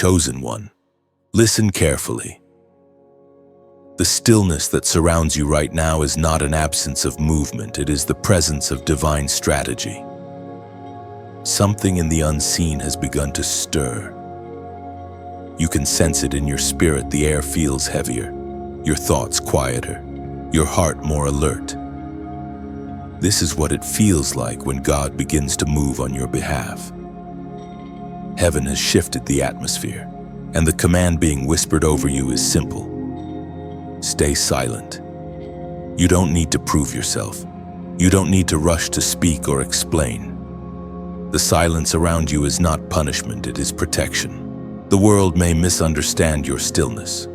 Chosen one, listen carefully. The stillness that surrounds you right now is not an absence of movement, it is the presence of divine strategy. Something in the unseen has begun to stir. You can sense it in your spirit. The air feels heavier, your thoughts quieter, your heart more alert. This is what it feels like when God begins to move on your behalf. Heaven has shifted the atmosphere, and the command being whispered over you is simple. Stay silent. You don't need to prove yourself. You don't need to rush to speak or explain. The silence around you is not punishment, it is protection. The world may misunderstand your stillness,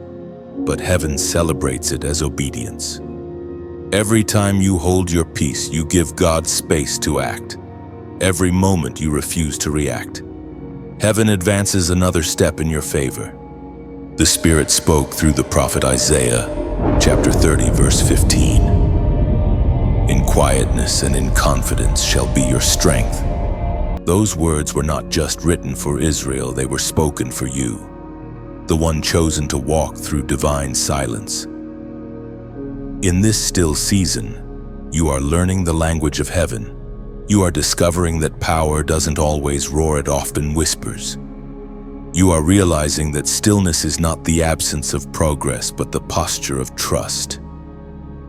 but heaven celebrates it as obedience. Every time you hold your peace, you give God space to act. Every moment you refuse to react, heaven advances another step in your favor. The Spirit spoke through the prophet Isaiah, chapter 30, verse 15. In quietness and in confidence shall be your strength. Those words were not just written for Israel, they were spoken for you, the one chosen to walk through divine silence. In this still season, you are learning the language of heaven. You are discovering that power doesn't always roar, it often whispers. You are realizing that stillness is not the absence of progress, but the posture of trust.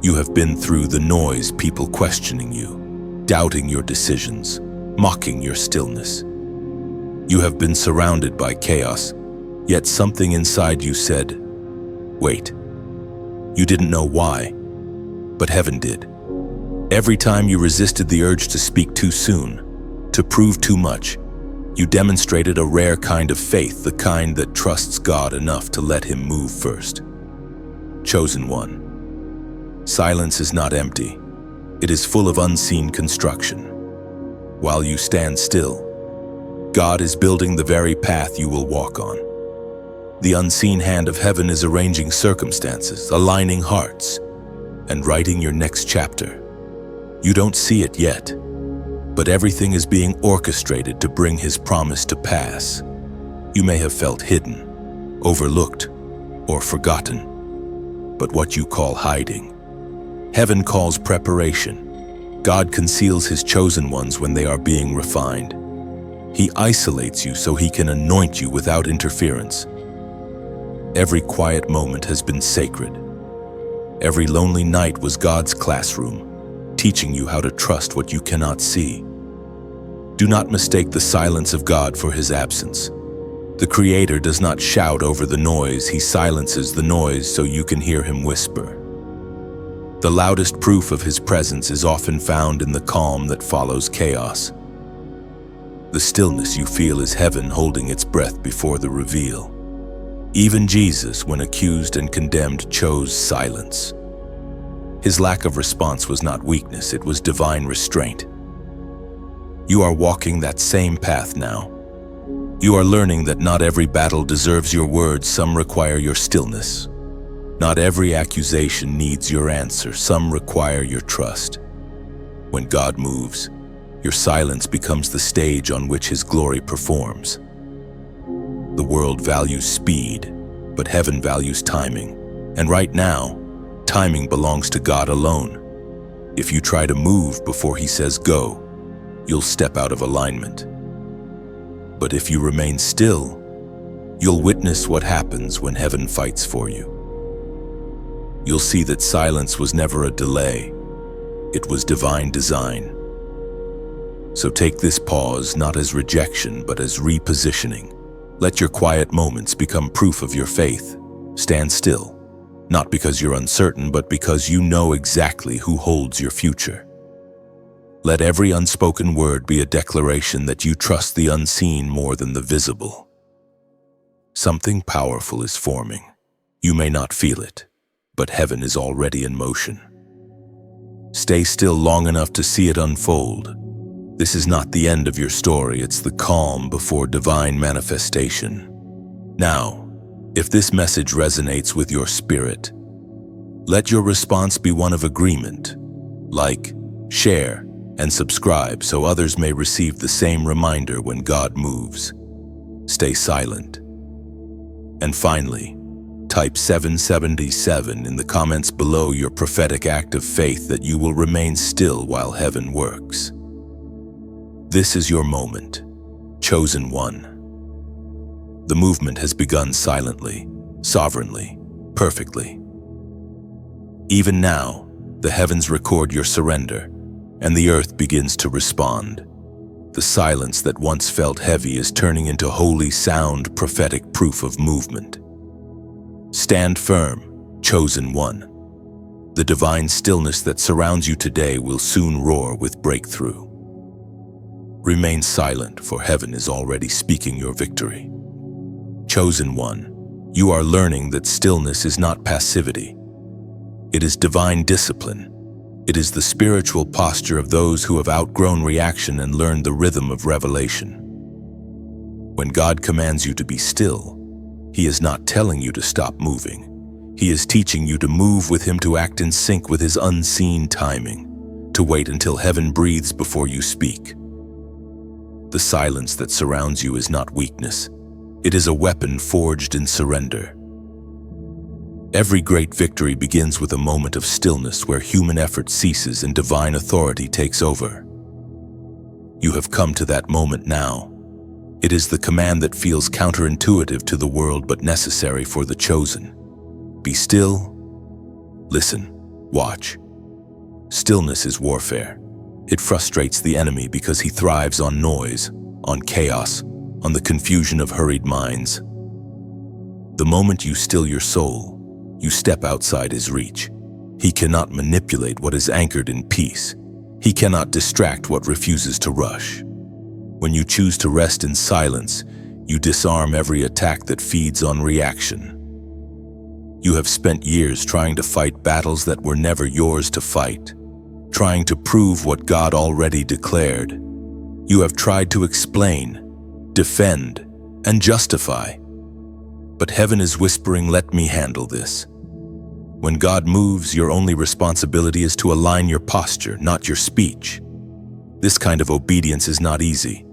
You have been through the noise, people questioning you, doubting your decisions, mocking your stillness. You have been surrounded by chaos, yet something inside you said, wait. You didn't know why, but heaven did. Every time you resisted the urge to speak too soon, to prove too much, you demonstrated a rare kind of faith, the kind that trusts God enough to let Him move first. Chosen one. Silence is not empty. It is full of unseen construction. While you stand still, God is building the very path you will walk on. The unseen hand of heaven is arranging circumstances, aligning hearts, and writing your next chapter. You don't see it yet, but everything is being orchestrated to bring His promise to pass. You may have felt hidden, overlooked, or forgotten, but what you call hiding, heaven calls preparation. God conceals His chosen ones when they are being refined. He isolates you so He can anoint you without interference. Every quiet moment has been sacred. Every lonely night was God's classroom, teaching you how to trust what you cannot see. Do not mistake the silence of God for His absence. The Creator does not shout over the noise, He silences the noise so you can hear Him whisper. The loudest proof of His presence is often found in the calm that follows chaos. The stillness you feel is heaven holding its breath before the reveal. Even Jesus, when accused and condemned, chose silence. His lack of response was not weakness, it was divine restraint. You are walking that same path now. You are learning that not every battle deserves your words, some require your stillness. Not every accusation needs your answer, some require your trust. When God moves, your silence becomes the stage on which His glory performs. The world values speed, but heaven values timing. And right now, timing belongs to God alone. If you try to move before He says go, you'll step out of alignment. But if you remain still, you'll witness what happens when heaven fights for you. You'll see that silence was never a delay. It was divine design. So take this pause not as rejection, but as repositioning. Let your quiet moments become proof of your faith. Stand still, not because you're uncertain, but because you know exactly who holds your future. Let every unspoken word be a declaration that you trust the unseen more than the visible. Something powerful is forming. You may not feel it, but heaven is already in motion. Stay still long enough to see it unfold. This is not the end of your story, it's the calm before divine manifestation. Now, if this message resonates with your spirit, let your response be one of agreement. Like, share, and subscribe so others may receive the same reminder when God moves. Stay silent. And finally, type 777 in the comments below your prophetic act of faith that you will remain still while heaven works. This is your moment, chosen one. The movement has begun silently, sovereignly, perfectly. Even now, the heavens record your surrender, and the earth begins to respond. The silence that once felt heavy is turning into holy sound, prophetic proof of movement. Stand firm, chosen one. The divine stillness that surrounds you today will soon roar with breakthrough. Remain silent, for heaven is already speaking your victory. Chosen one, you are learning that stillness is not passivity. It is divine discipline. It is the spiritual posture of those who have outgrown reaction and learned the rhythm of revelation. When God commands you to be still, He is not telling you to stop moving. He is teaching you to move with Him, to act in sync with His unseen timing, to wait until heaven breathes before you speak. The silence that surrounds you is not weakness. It is a weapon forged in surrender. Every great victory begins with a moment of stillness where human effort ceases and divine authority takes over. You have come to that moment now. It is the command that feels counterintuitive to the world but necessary for the chosen. Be still, listen, watch. Stillness is warfare. It frustrates the enemy because he thrives on noise, on chaos, on the confusion of hurried minds. The moment you still your soul, you step outside his reach. He cannot manipulate what is anchored in peace. He cannot distract what refuses to rush. When you choose to rest in silence, you disarm every attack that feeds on reaction. You have spent years trying to fight battles that were never yours to fight, trying to prove what God already declared. You have tried to explain, defend, and justify. But heaven is whispering, let me handle this. When God moves, your only responsibility is to align your posture, not your speech. This kind of obedience is not easy.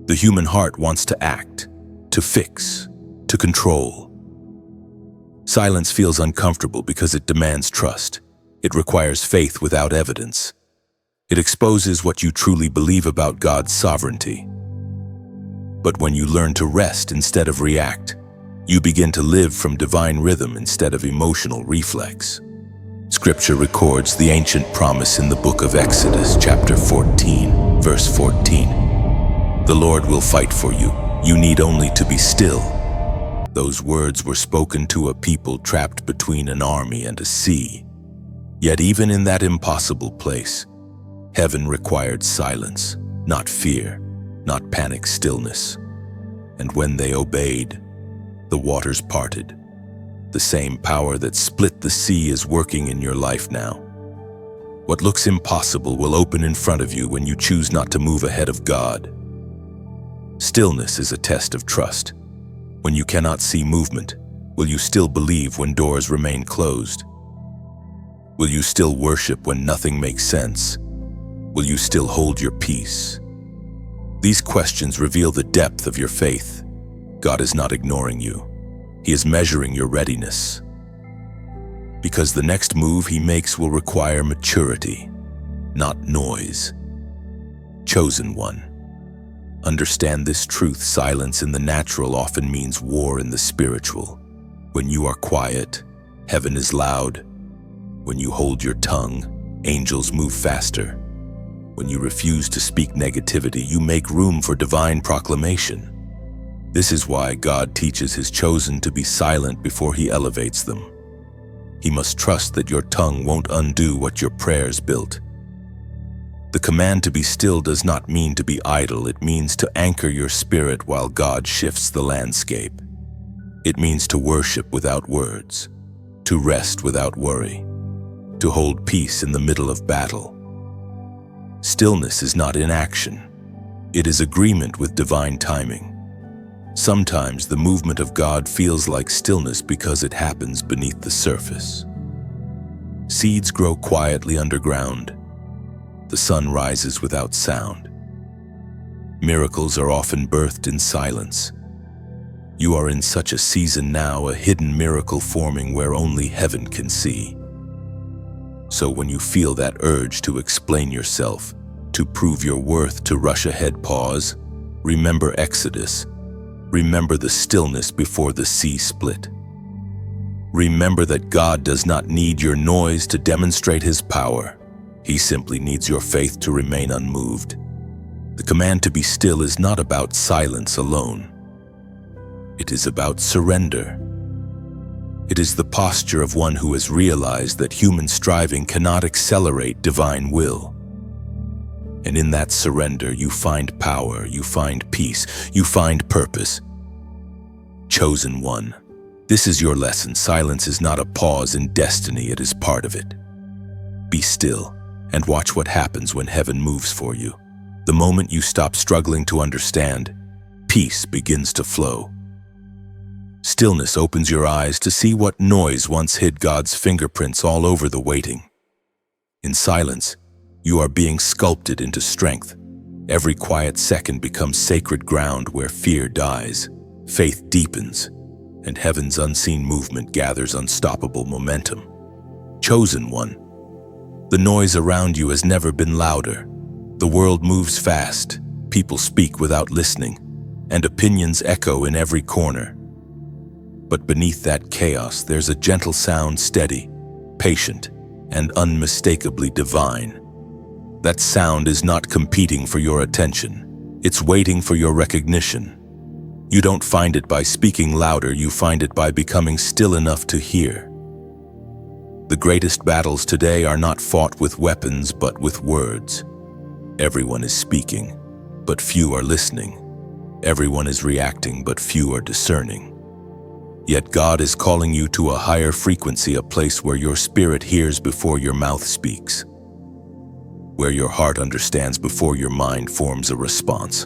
The human heart wants to act, to fix, to control. Silence feels uncomfortable because it demands trust. It requires faith without evidence. It exposes what you truly believe about God's sovereignty. But when you learn to rest instead of react, you begin to live from divine rhythm instead of emotional reflex. Scripture records the ancient promise in the book of Exodus, chapter 14, verse 14. The Lord will fight for you. You need only to be still. Those words were spoken to a people trapped between an army and a sea. Yet even in that impossible place, heaven required silence, not fear, not panic stillness. And when they obeyed, the waters parted. The same power that split the sea is working in your life now. What looks impossible will open in front of you when you choose not to move ahead of God. Stillness is a test of trust. When you cannot see movement, will you still believe when doors remain closed? Will you still worship when nothing makes sense? Will you still hold your peace? These questions reveal the depth of your faith. God is not ignoring you. He is measuring your readiness. Because the next move He makes will require maturity, not noise. Chosen one. Understand this truth: silence in the natural often means war in the spiritual. When you are quiet, heaven is loud. When you hold your tongue, angels move faster. When you refuse to speak negativity, you make room for divine proclamation. This is why God teaches His chosen to be silent before He elevates them. He must trust that your tongue won't undo what your prayers built. The command to be still does not mean to be idle. It means to anchor your spirit while God shifts the landscape. It means to worship without words, to rest without worry, to hold peace in the middle of battle. Stillness is not inaction. It is agreement with divine timing. Sometimes the movement of God feels like stillness because it happens beneath the surface. Seeds grow quietly underground. The sun rises without sound. Miracles are often birthed in silence. You are in such a season now, a hidden miracle forming where only heaven can see. So when you feel that urge to explain yourself, to prove your worth, to rush ahead, pause. Remember Exodus. Remember the stillness before the sea split. Remember that God does not need your noise to demonstrate His power. He simply needs your faith to remain unmoved. The command to be still is not about silence alone. It is about surrender. It is the posture of one who has realized that human striving cannot accelerate divine will. And in that surrender, you find power, you find peace, you find purpose. Chosen one, this is your lesson. Silence is not a pause in destiny, it is part of it. Be still and watch what happens when heaven moves for you. The moment you stop struggling to understand, peace begins to flow. Stillness opens your eyes to see what noise once hid God's fingerprints all over the waiting. In silence, you are being sculpted into strength. Every quiet second becomes sacred ground where fear dies, faith deepens, and heaven's unseen movement gathers unstoppable momentum. Chosen one, the noise around you has never been louder. The world moves fast, people speak without listening, and opinions echo in every corner. But beneath that chaos, there's a gentle sound, steady, patient, and unmistakably divine. That sound is not competing for your attention. It's waiting for your recognition. You don't find it by speaking louder, you find it by becoming still enough to hear. The greatest battles today are not fought with weapons, but with words. Everyone is speaking, but few are listening. Everyone is reacting, but few are discerning. Yet God is calling you to a higher frequency, a place where your spirit hears before your mouth speaks, where your heart understands before your mind forms a response.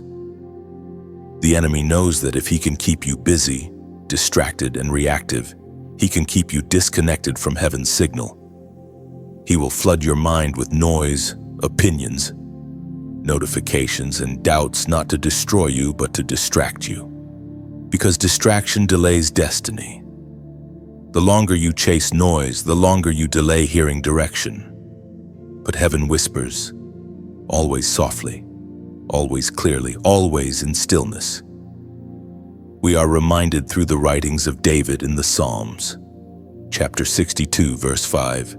The enemy knows that if he can keep you busy, distracted, and reactive, he can keep you disconnected from heaven's signal. He will flood your mind with noise, opinions, notifications, and doubts, not to destroy you, but to distract you. Because distraction delays destiny. The longer you chase noise, the longer you delay hearing direction. But heaven whispers, always softly, always clearly, always in stillness. We are reminded through the writings of David in the Psalms. Chapter 62, verse 5.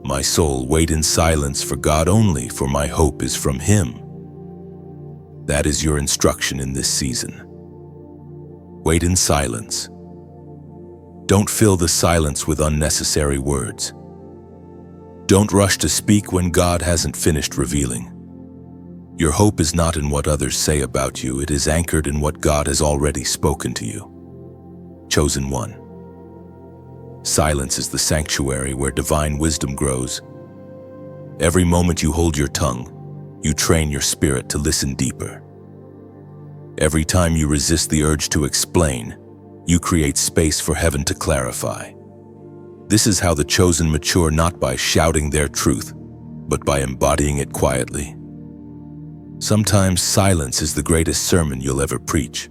My soul, wait in silence for God only, for my hope is from Him. That is your instruction in this season. Wait in silence. Don't fill the silence with unnecessary words. Don't rush to speak when God hasn't finished revealing. Your hope is not in what others say about you, it is anchored in what God has already spoken to you. Chosen one. Silence is the sanctuary where divine wisdom grows. Every moment you hold your tongue, you train your spirit to listen deeper. Every time you resist the urge to explain, you create space for heaven to clarify. This is how the chosen mature, not by shouting their truth, but by embodying it quietly. Sometimes silence is the greatest sermon you'll ever preach.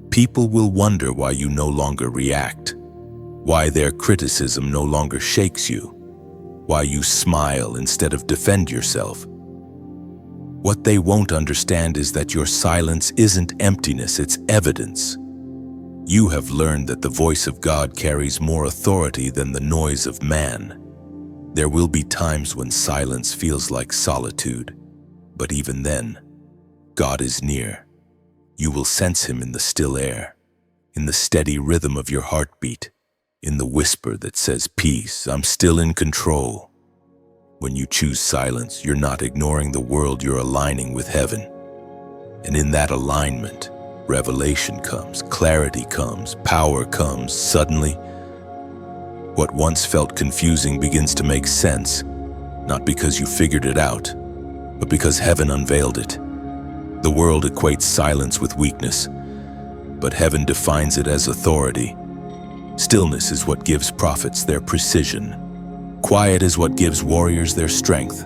People will wonder why you no longer react, why their criticism no longer shakes you, why you smile instead of defend yourself. What they won't understand is that your silence isn't emptiness, it's evidence. You have learned that the voice of God carries more authority than the noise of man. There will be times when silence feels like solitude, but even then, God is near. You will sense Him in the still air, in the steady rhythm of your heartbeat, in the whisper that says, "Peace, I'm still in control." When you choose silence, you're not ignoring the world, you're aligning with heaven. And in that alignment, revelation comes, clarity comes, power comes. Suddenly, what once felt confusing begins to make sense, not because you figured it out, but because heaven unveiled it. The world equates silence with weakness, but heaven defines it as authority. Stillness is what gives prophets their precision. Quiet is what gives warriors their strength.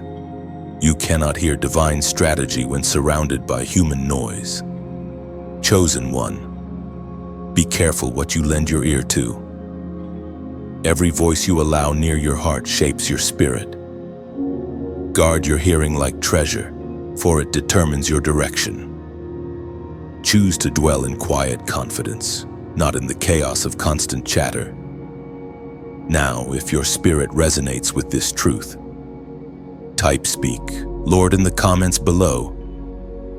You cannot hear divine strategy when surrounded by human noise. Chosen one, Be careful what you lend your ear to. Every voice you allow near your heart shapes your spirit. Guard your hearing like treasure, for it determines your direction. Choose to dwell in quiet confidence, not in the chaos of constant chatter. Now, if your spirit resonates with this truth, type "Speak, Lord" in the comments below.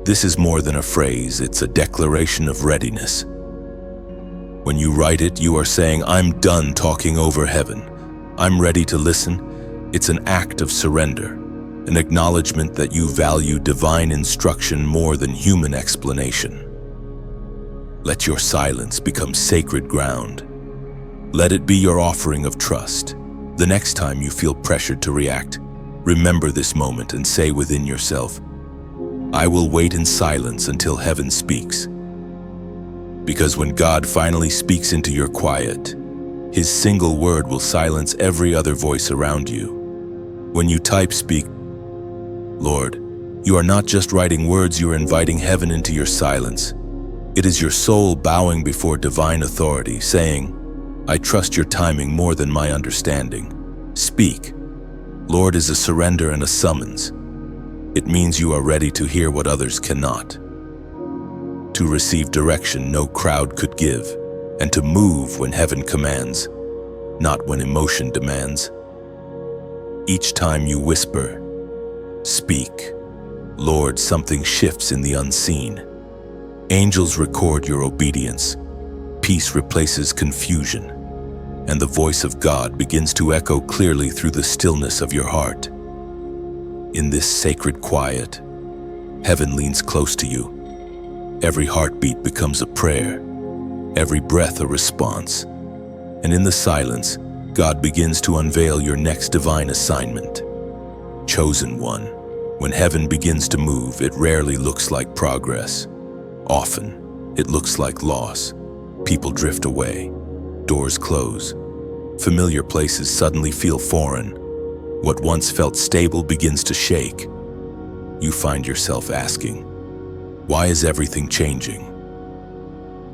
This is more than a phrase, it's a declaration of readiness. When you write it, you are saying, "I'm done talking over heaven. I'm ready to listen." It's an act of surrender, an acknowledgement that you value divine instruction more than human explanation. Let your silence become sacred ground. Let it be your offering of trust. The next time you feel pressured to react, remember this moment and say within yourself, "I will wait in silence until heaven speaks." Because when God finally speaks into your quiet, His single word will silence every other voice around you. When you type "Speak, Lord," you are not just writing words, you are inviting heaven into your silence. It is your soul bowing before divine authority, saying, "I trust your timing more than my understanding." Speak, Lord, is a surrender and a summons. It means you are ready to hear what others cannot, to receive direction no crowd could give, and to move when heaven commands, not when emotion demands. Each time you whisper, "Speak, Lord," something shifts in the unseen. Angels record your obedience. Peace replaces confusion, and the voice of God begins to echo clearly through the stillness of your heart. In this sacred quiet, heaven leans close to you. Every heartbeat becomes a prayer, every breath a response. And in the silence, God begins to unveil your next divine assignment. Chosen one. When heaven begins to move, it rarely looks like progress. Often, it looks like loss. People drift away. Doors close. Familiar places suddenly feel foreign. What once felt stable begins to shake. You find yourself asking, "Why is everything changing?"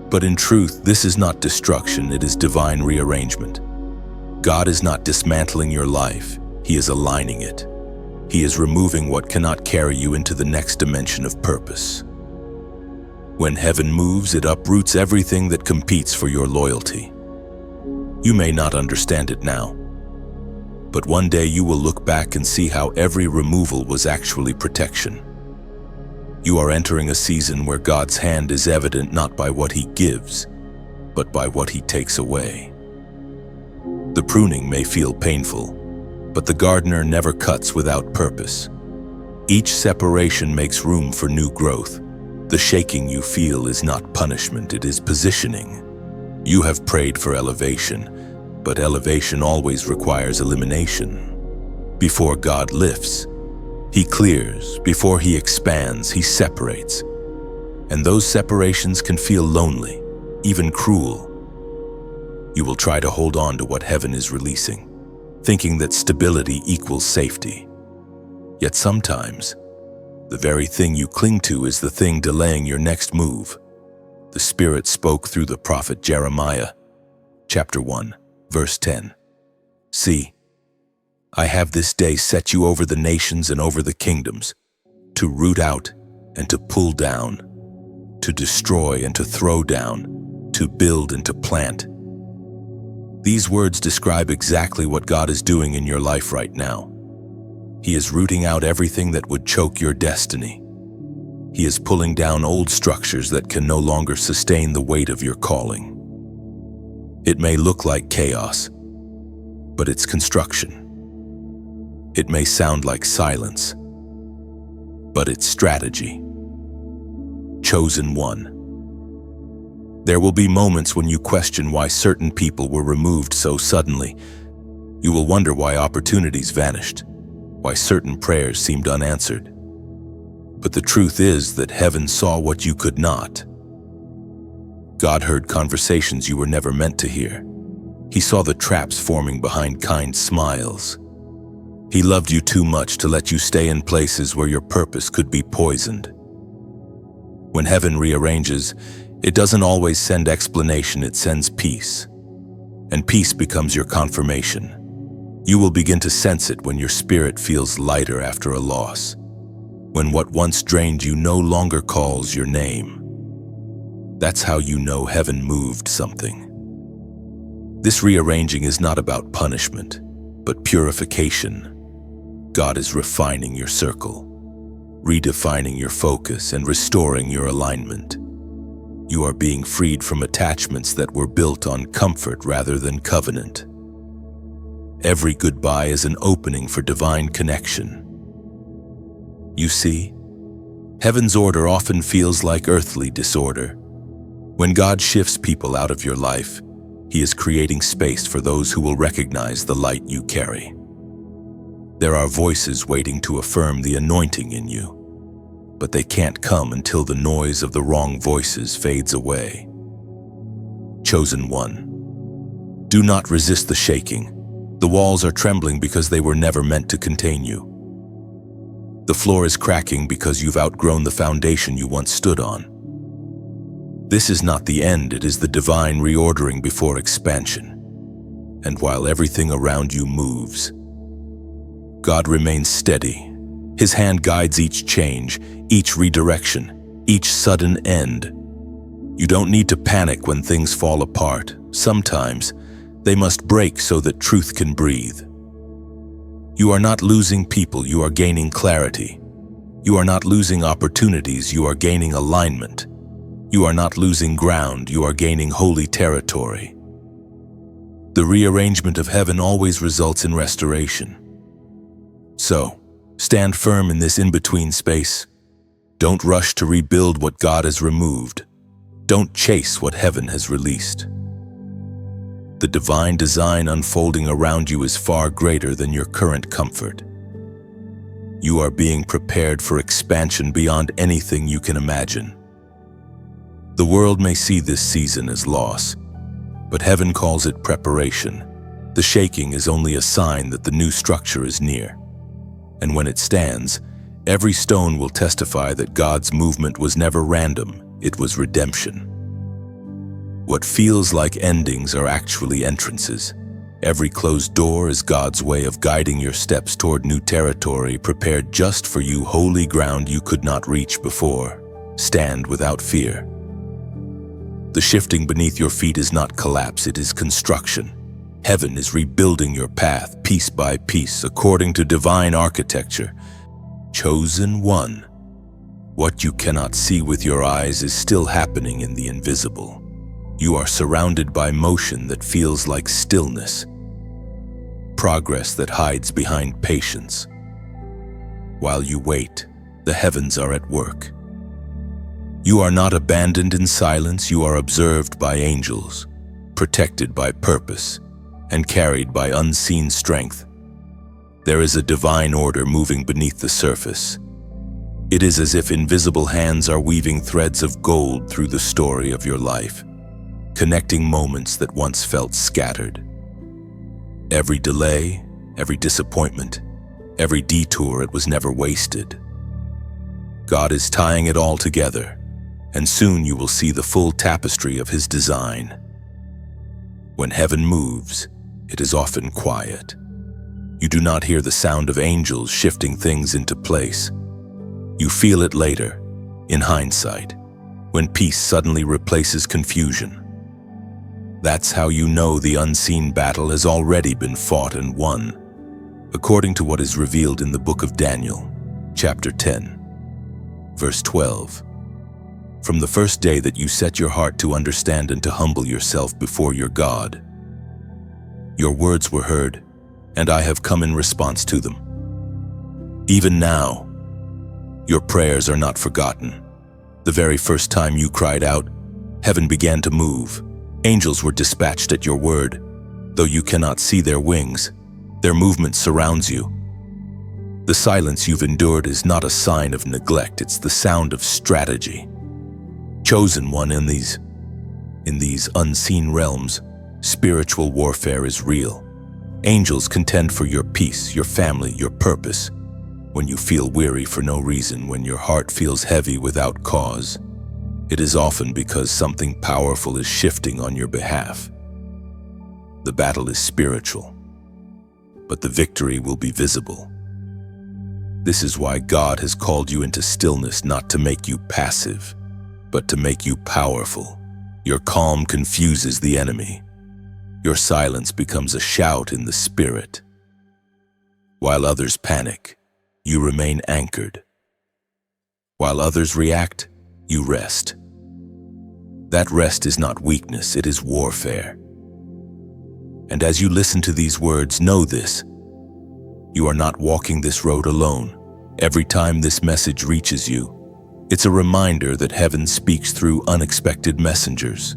But in truth, this is not destruction, it is divine rearrangement. God is not dismantling your life, He is aligning it. He is removing what cannot carry you into the next dimension of purpose. When heaven moves, it uproots everything that competes for your loyalty. You may not understand it now, but one day you will look back and see how every removal was actually protection. You are entering a season where God's hand is evident not by what He gives, but by what He takes away. The pruning may feel painful, but the gardener never cuts without purpose. Each separation makes room for new growth. The shaking you feel is not punishment, it is positioning. You have prayed for elevation, but elevation always requires elimination. Before God lifts, He clears. Before He expands, He separates. And those separations can feel lonely, even cruel. You will try to hold on to what heaven is releasing, thinking that stability equals safety. Yet sometimes, the very thing you cling to is the thing delaying your next move. The Spirit spoke through the prophet Jeremiah, chapter 1, verse 10. "See, I have this day set you over the nations and over the kingdoms, to root out and to pull down, to destroy and to throw down, to build and to plant." These words describe exactly what God is doing in your life right now. He is rooting out everything that would choke your destiny. He is pulling down old structures that can no longer sustain the weight of your calling. It may look like chaos, but it's construction. It may sound like silence, but it's strategy. Chosen one. There will be moments when you question why certain people were removed so suddenly. You will wonder why opportunities vanished, why certain prayers seemed unanswered. But the truth is that heaven saw what you could not. God heard conversations you were never meant to hear. He saw the traps forming behind kind smiles. He loved you too much to let you stay in places where your purpose could be poisoned. When heaven rearranges, It doesn't always send explanation, it sends peace. And peace becomes your confirmation. You will begin to sense it when your spirit feels lighter after a loss, when what once drained you no longer calls your name. That's how you know heaven moved something. This rearranging is not about punishment, but purification. God is refining your circle, redefining your focus, and restoring your alignment. You are being freed from attachments that were built on comfort rather than covenant. Every goodbye is an opening for divine connection. You see, heaven's order often feels like earthly disorder. When God shifts people out of your life, He is creating space for those who will recognize the light you carry. There are voices waiting to affirm the anointing in you, but they can't come until the noise of the wrong voices fades away. Chosen one. Do not resist the shaking. The walls are trembling because they were never meant to contain you. The floor is cracking because you've outgrown the foundation you once stood on. This is not the end, it is the divine reordering before expansion. And while everything around you moves, God remains steady. His hand guides each change, each redirection, each sudden end. You don't need to panic when things fall apart. Sometimes they must break so that truth can breathe. You are not losing people, you are gaining clarity. You are not losing opportunities, you are gaining alignment. You are not losing ground, you are gaining holy territory. The rearrangement of heaven always results in restoration. So, stand firm in this in-between space. Don't rush to rebuild what God has removed. Don't chase what heaven has released. The divine design unfolding around you is far greater than your current comfort. You are being prepared for expansion beyond anything you can imagine. The world may see this season as loss, but heaven calls it preparation. The shaking is only a sign that the new structure is near. And when it stands, every stone will testify that God's movement was never random, it was redemption. What feels like endings are actually entrances. Every closed door is God's way of guiding your steps toward new territory prepared just for you, holy ground you could not reach before. Stand without fear. The shifting beneath your feet is not collapse, it is construction. Heaven is rebuilding your path, piece by piece, according to divine architecture. Chosen one. What you cannot see with your eyes is still happening in the invisible. You are surrounded by motion that feels like stillness, progress that hides behind patience. While you wait, the heavens are at work. You are not abandoned in silence, you are observed by angels, protected by purpose, and carried by unseen strength. There is a divine order moving beneath the surface. It is as if invisible hands are weaving threads of gold through the story of your life, connecting moments that once felt scattered. Every delay, every disappointment, every detour, it was never wasted. God is tying it all together, and soon you will see the full tapestry of His design. When heaven moves, it is often quiet. You do not hear the sound of angels shifting things into place. You feel it later, in hindsight, when peace suddenly replaces confusion. That's how you know the unseen battle has already been fought and won, according to what is revealed in the book of Daniel, chapter 10, verse 12. From the first day that you set your heart to understand and to humble yourself before your God, your words were heard, and I have come in response to them. Even now, your prayers are not forgotten. The very first time you cried out, heaven began to move. Angels were dispatched at your word. Though you cannot see their wings, their movement surrounds you. The silence you've endured is not a sign of neglect, it's the sound of strategy. Chosen one, in these unseen realms, spiritual warfare is real. Angels contend for your peace, your family, your purpose. When you feel weary for no reason, when your heart feels heavy without cause, it is often because something powerful is shifting on your behalf. The battle is spiritual, but the victory will be visible. This is why God has called you into stillness, not to make you passive, but to make you powerful. Your calm confuses the enemy. Your silence becomes a shout in the spirit. While others panic, you remain anchored. While others react, you rest. That rest is not weakness, it is warfare. And as you listen to these words, know this: you are not walking this road alone. Every time this message reaches you, it's a reminder that heaven speaks through unexpected messengers,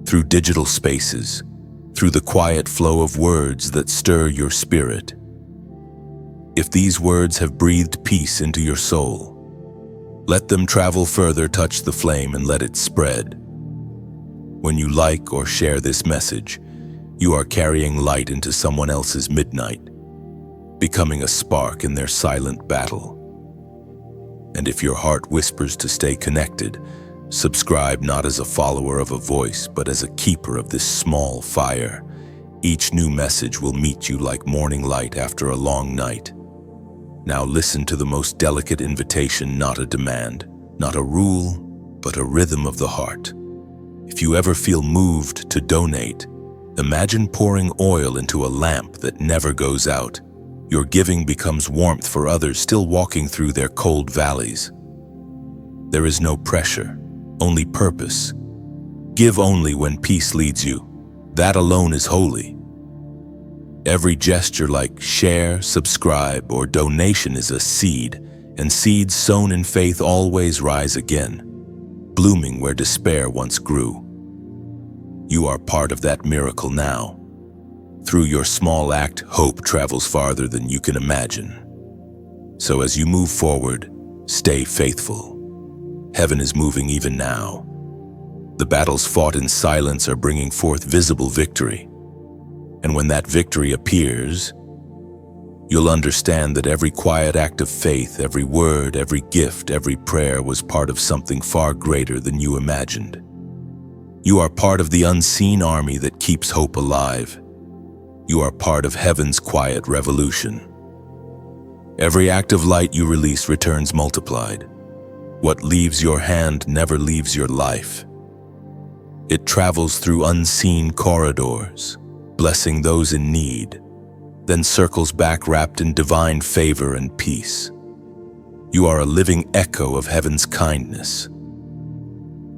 through digital spaces, through the quiet flow of words that stir your spirit. If these words have breathed peace into your soul, let them travel further, touch the flame, and let it spread. When you like or share this message, you are carrying light into someone else's midnight, becoming a spark in their silent battle. And if your heart whispers to stay connected, subscribe not as a follower of a voice, but as a keeper of this small fire. Each new message will meet you like morning light after a long night. Now listen to the most delicate invitation, not a demand, not a rule, but a rhythm of the heart. If you ever feel moved to donate, imagine pouring oil into a lamp that never goes out. Your giving becomes warmth for others still walking through their cold valleys. There is no pressure, only purpose. Give only when peace leads you. That alone is holy. Every gesture like share, subscribe, or donation is a seed, and seeds sown in faith always rise again, blooming where despair once grew. You are part of that miracle now. Through your small act, hope travels farther than you can imagine. So as you move forward, stay faithful. Heaven is moving even now. The battles fought in silence are bringing forth visible victory. And when that victory appears, you'll understand that every quiet act of faith, every word, every gift, every prayer was part of something far greater than you imagined. You are part of the unseen army that keeps hope alive. You are part of heaven's quiet revolution. Every act of light you release returns multiplied. What leaves your hand never leaves your life. It travels through unseen corridors, blessing those in need, then circles back wrapped in divine favor and peace. You are a living echo of heaven's kindness.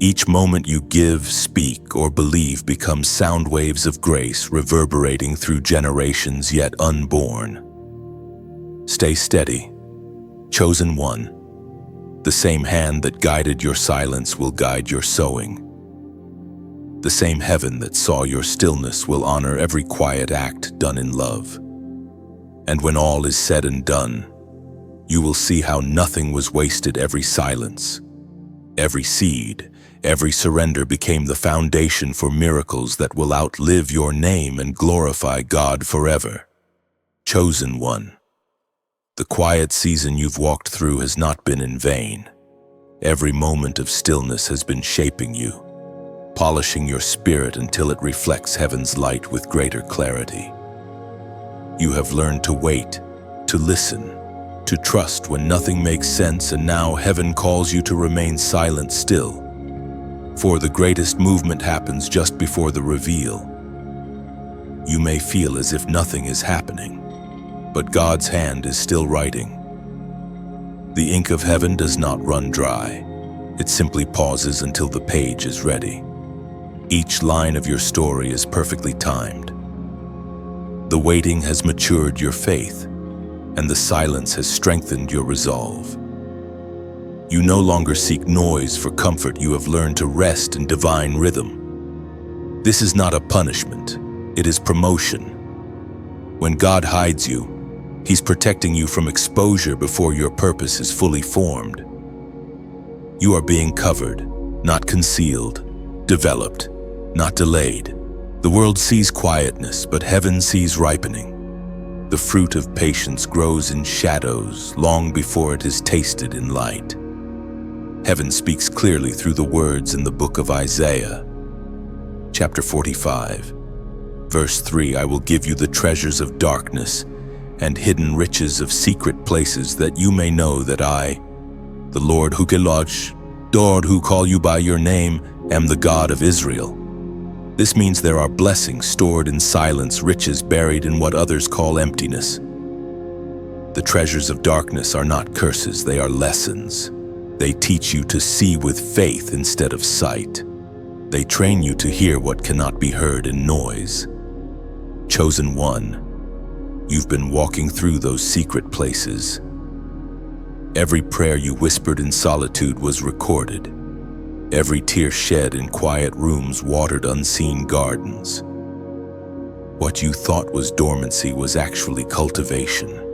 Each moment you give, speak, or believe becomes sound waves of grace reverberating through generations yet unborn. Stay steady, chosen one. The same hand that guided your silence will guide your sowing. The same heaven that saw your stillness will honor every quiet act done in love. And when all is said and done, you will see how nothing was wasted. Every silence, every seed, every surrender became the foundation for miracles that will outlive your name and glorify God forever. Chosen one. The quiet season you've walked through has not been in vain. Every moment of stillness has been shaping you, polishing your spirit until it reflects heaven's light with greater clarity. You have learned to wait, to listen, to trust when nothing makes sense, and now heaven calls you to remain silent still. For the greatest movement happens just before the reveal. You may feel as if nothing is happening, but God's hand is still writing. The ink of heaven does not run dry. It simply pauses until the page is ready. Each line of your story is perfectly timed. The waiting has matured your faith, and the silence has strengthened your resolve. You no longer seek noise for comfort. You have learned to rest in divine rhythm. This is not a punishment, it is promotion. When God hides you, He's protecting you from exposure before your purpose is fully formed. You are being covered, not concealed, developed, not delayed. The world sees quietness, but heaven sees ripening. The fruit of patience grows in shadows long before it is tasted in light. Heaven speaks clearly through the words in the book of Isaiah, chapter 45, verse 3, I will give you the treasures of darkness and hidden riches of secret places, that you may know that I, the Lord who call you by your name, am the God of Israel. This means there are blessings stored in silence, riches buried in what others call emptiness. The treasures of darkness are not curses, they are lessons. They teach you to see with faith instead of sight. They train you to hear what cannot be heard in noise. Chosen one, you've been walking through those secret places. Every prayer you whispered in solitude was recorded. Every tear shed in quiet rooms watered unseen gardens. What you thought was dormancy was actually cultivation.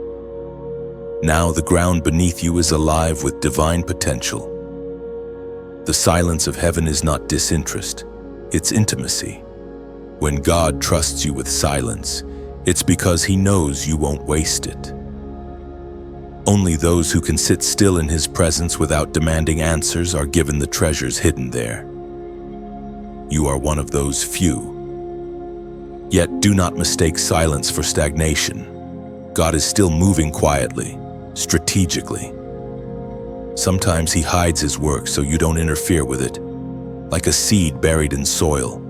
Now the ground beneath you is alive with divine potential. The silence of heaven is not disinterest, it's intimacy. When God trusts you with silence, it's because He knows you won't waste it. Only those who can sit still in His presence without demanding answers are given the treasures hidden there. You are one of those few. Yet do not mistake silence for stagnation. God is still moving quietly, strategically. Sometimes He hides His work so you don't interfere with it, like a seed buried in soil.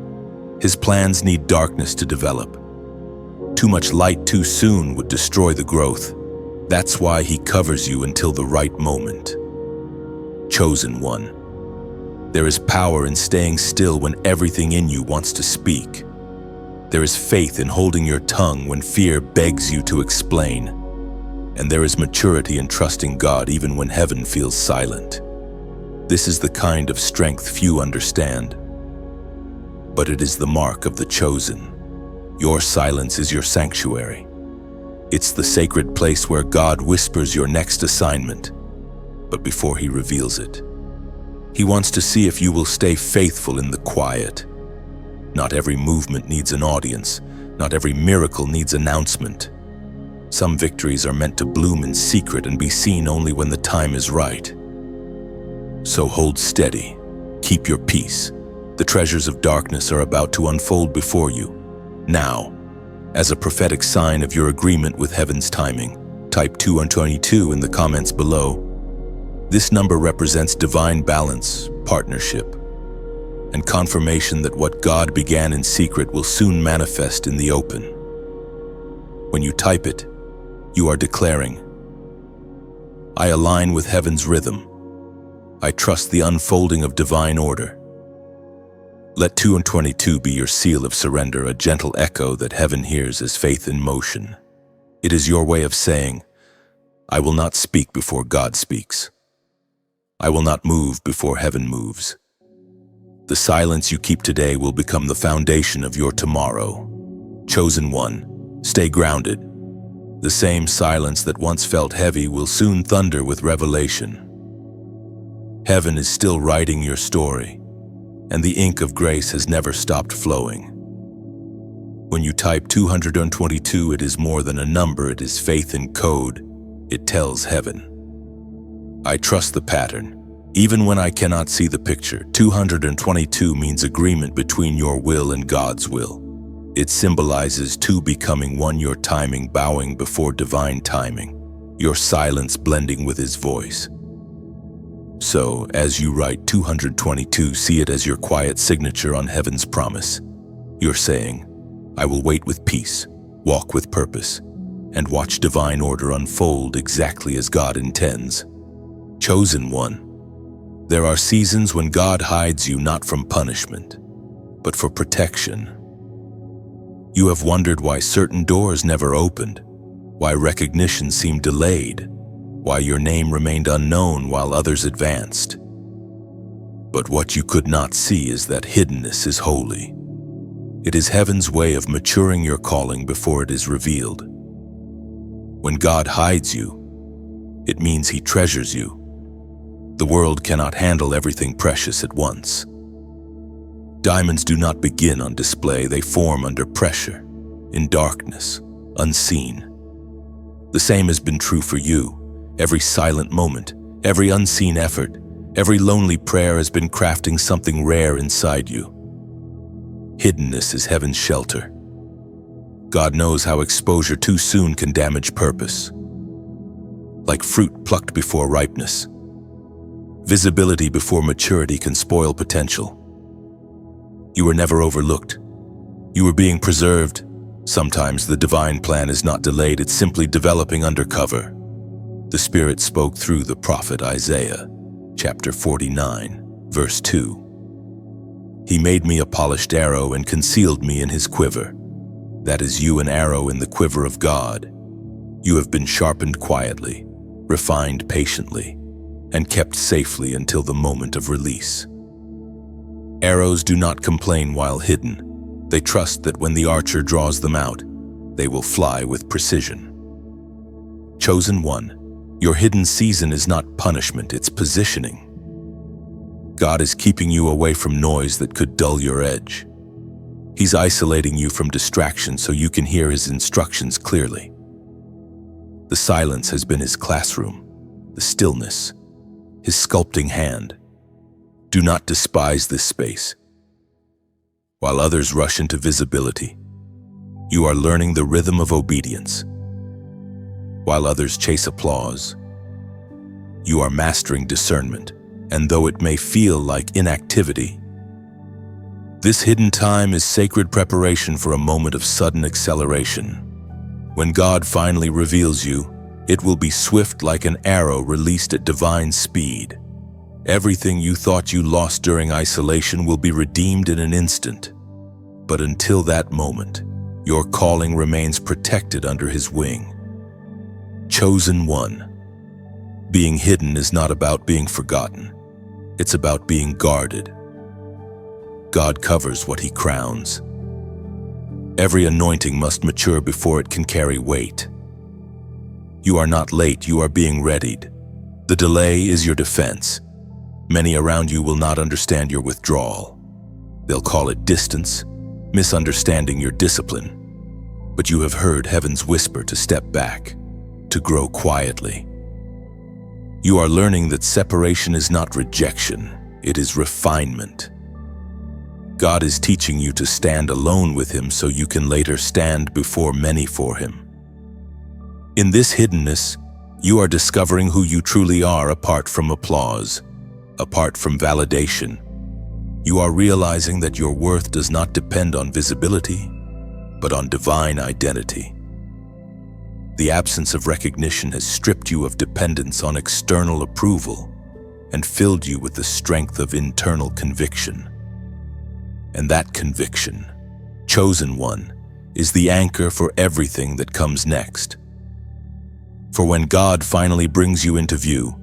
His plans need darkness to develop. Too much light too soon would destroy the growth. That's why He covers you until the right moment. Chosen one, there is power in staying still when everything in you wants to speak. There is faith in holding your tongue when fear begs you to explain. And there is maturity in trusting God even when heaven feels silent. This is the kind of strength few understand. But it is the mark of the chosen. Your silence is your sanctuary. It's the sacred place where God whispers your next assignment, but before He reveals it, He wants to see if you will stay faithful in the quiet. Not every movement needs an audience. Not every miracle needs announcement. Some victories are meant to bloom in secret and be seen only when the time is right. So hold steady. Keep your peace. The treasures of darkness are about to unfold before you. Now, as a prophetic sign of your agreement with heaven's timing, type 222 in the comments below. This number represents divine balance, partnership, and confirmation that what God began in secret will soon manifest in the open. When you type it, you are declaring, I align with heaven's rhythm. I trust the unfolding of divine order. Let 222 be your seal of surrender, a gentle echo that heaven hears as faith in motion. It is your way of saying, I will not speak before God speaks. I will not move before heaven moves. The silence you keep today will become the foundation of your tomorrow. Chosen one, stay grounded. The same silence that once felt heavy will soon thunder with revelation. Heaven is still writing your story, and the ink of grace has never stopped flowing. When you type 222, it is more than a number, it is faith in code. It tells heaven, I trust the pattern. Even when I cannot see the picture, 222 means agreement between your will and God's will. It symbolizes two becoming one, your timing bowing before divine timing, your silence blending with His voice. So, as you write 222, see it as your quiet signature on heaven's promise. You're saying, I will wait with peace, walk with purpose, and watch divine order unfold exactly as God intends. Chosen one, there are seasons when God hides you not from punishment, but for protection. You have wondered why certain doors never opened, why recognition seemed delayed, why your name remained unknown while others advanced. But what you could not see is that hiddenness is holy. It is heaven's way of maturing your calling before it is revealed. When God hides you, it means He treasures you. The world cannot handle everything precious at once. Diamonds do not begin on display, they form under pressure, in darkness, unseen. The same has been true for you. Every silent moment, every unseen effort, Every lonely prayer has been crafting something rare inside you. Hiddenness is heaven's shelter. God knows how exposure too soon can damage purpose. Like fruit plucked before ripeness, visibility before maturity can spoil potential. You were never overlooked. You were being preserved. Sometimes the divine plan is not delayed, it's simply developing undercover. The Spirit spoke through the prophet Isaiah, chapter 49, verse 2. He made me a polished arrow and concealed me in his quiver. That is you, an arrow in the quiver of God. You have been sharpened quietly, refined patiently, and kept safely until the moment of release. Arrows do not complain while hidden. They trust that when the archer draws them out, they will fly with precision. Chosen one, your hidden season is not punishment, it's positioning. God is keeping you away from noise that could dull your edge. He's isolating you from distraction so you can hear his instructions clearly. The silence has been his classroom, the stillness, his sculpting hand. Do not despise this space. While others rush into visibility, you are learning the rhythm of obedience. While others chase applause, you are mastering discernment, and though it may feel like inactivity, this hidden time is sacred preparation for a moment of sudden acceleration. When God finally reveals you, it will be swift like an arrow released at divine speed. Everything you thought you lost during isolation will be redeemed in an instant. But until that moment, your calling remains protected under his wing. Chosen one. Being hidden is not about being forgotten. It's about being guarded. God covers what he crowns. Every anointing must mature before it can carry weight. You are not late, you are being readied. The delay is your defense. Many around you will not understand your withdrawal. They'll call it distance, misunderstanding your discipline. But you have heard heaven's whisper to step back, to grow quietly. You are learning that separation is not rejection, it is refinement. God is teaching you to stand alone with him so you can later stand before many for him. In this hiddenness, you are discovering who you truly are apart from applause, apart from validation. You are realizing that your worth does not depend on visibility, but on divine identity. The absence of recognition has stripped you of dependence on external approval and filled you with the strength of internal conviction. And that conviction, chosen one, is the anchor for everything that comes next. For when God finally brings you into view,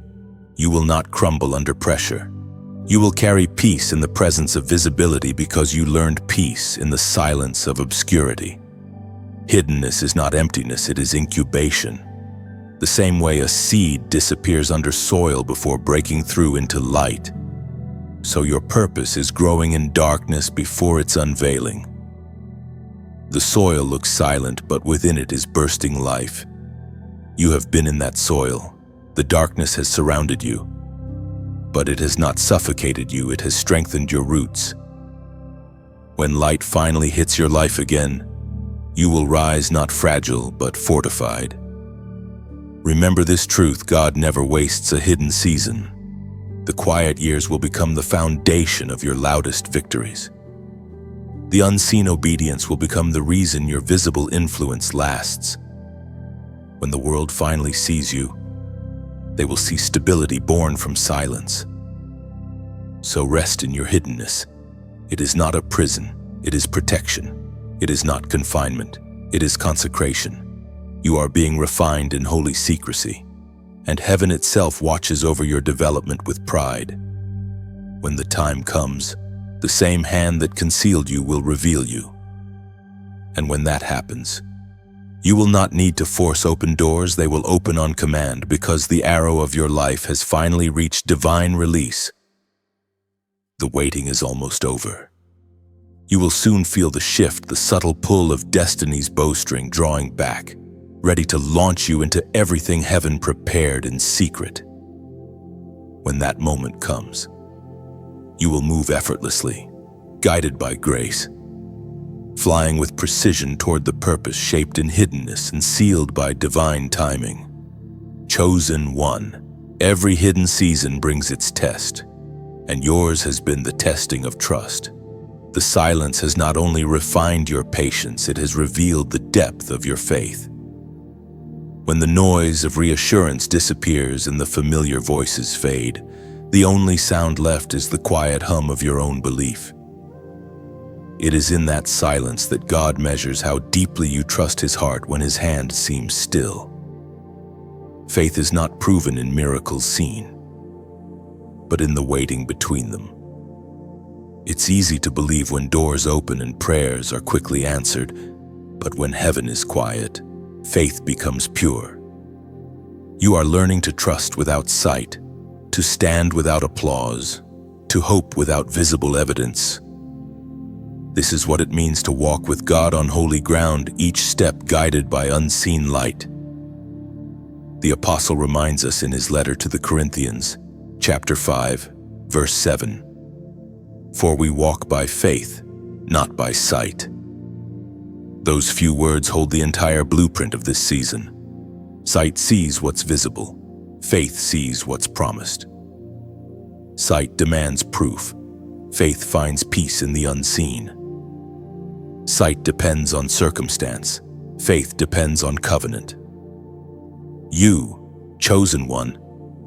you will not crumble under pressure. You will carry peace in the presence of visibility because you learned peace in the silence of obscurity. Hiddenness is not emptiness, it is incubation. The same way a seed disappears under soil before breaking through into light. So your purpose is growing in darkness before its unveiling. The soil looks silent, but within it is bursting life. You have been in that soil. The darkness has surrounded you, but it has not suffocated you, it has strengthened your roots. When light finally hits your life again, you will rise not fragile, but fortified. Remember this truth: God never wastes a hidden season. The quiet years will become the foundation of your loudest victories. The unseen obedience will become the reason your visible influence lasts. When the world finally sees you, they will see stability born from silence. So rest in your hiddenness. It is not a prison, it is protection. It is not confinement, it is consecration. You are being refined in holy secrecy, and heaven itself watches over your development with pride. When the time comes, the same hand that concealed you will reveal you. And when that happens, you will not need to force open doors, they will open on command because the arrow of your life has finally reached divine release. The waiting is almost over. You will soon feel the shift, the subtle pull of destiny's bowstring drawing back, ready to launch you into everything heaven prepared in secret. When that moment comes, you will move effortlessly, guided by grace, flying with precision toward the purpose shaped in hiddenness and sealed by divine timing. Chosen one. Every hidden season brings its test, and yours has been the testing of trust. The silence has not only refined your patience, it has revealed the depth of your faith. When the noise of reassurance disappears and the familiar voices fade, the only sound left is the quiet hum of your own belief. It is in that silence that God measures how deeply you trust His heart when His hand seems still. Faith is not proven in miracles seen, but in the waiting between them. It's easy to believe when doors open and prayers are quickly answered, but when heaven is quiet, faith becomes pure. You are learning to trust without sight, to stand without applause, to hope without visible evidence. This is what it means to walk with God on holy ground, each step guided by unseen light. The apostle reminds us in his letter to the Corinthians, chapter 5, verse 7, "For we walk by faith, not by sight." Those few words hold the entire blueprint of this season. Sight sees what's visible. Faith sees what's promised. Sight demands proof. Faith finds peace in the unseen. Sight depends on circumstance. Faith depends on covenant. You, chosen one,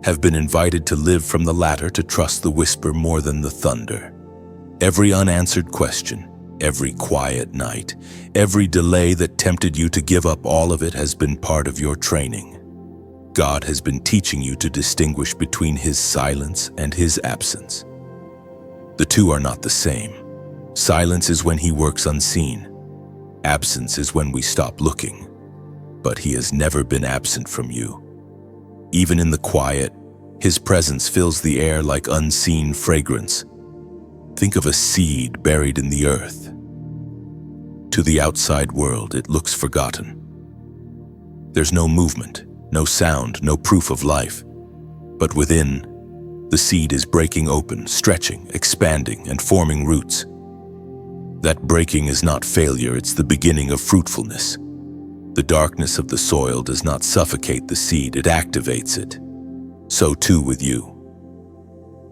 have been invited to live from the latter, to trust the whisper more than the thunder. Every unanswered question, every quiet night, every delay that tempted you to give up all of it has been part of your training. God has been teaching you to distinguish between His silence and His absence. The two are not the same. Silence is when He works unseen. Absence is when we stop looking. But He has never been absent from you. Even in the quiet, His presence fills the air like unseen fragrance. Think of a seed buried in the earth. To the outside world, it looks forgotten. There's no movement, no sound, no proof of life. But within, the seed is breaking open, stretching, expanding, and forming roots. That breaking is not failure, it's the beginning of fruitfulness. The darkness of the soil does not suffocate the seed, it activates it. So too with you.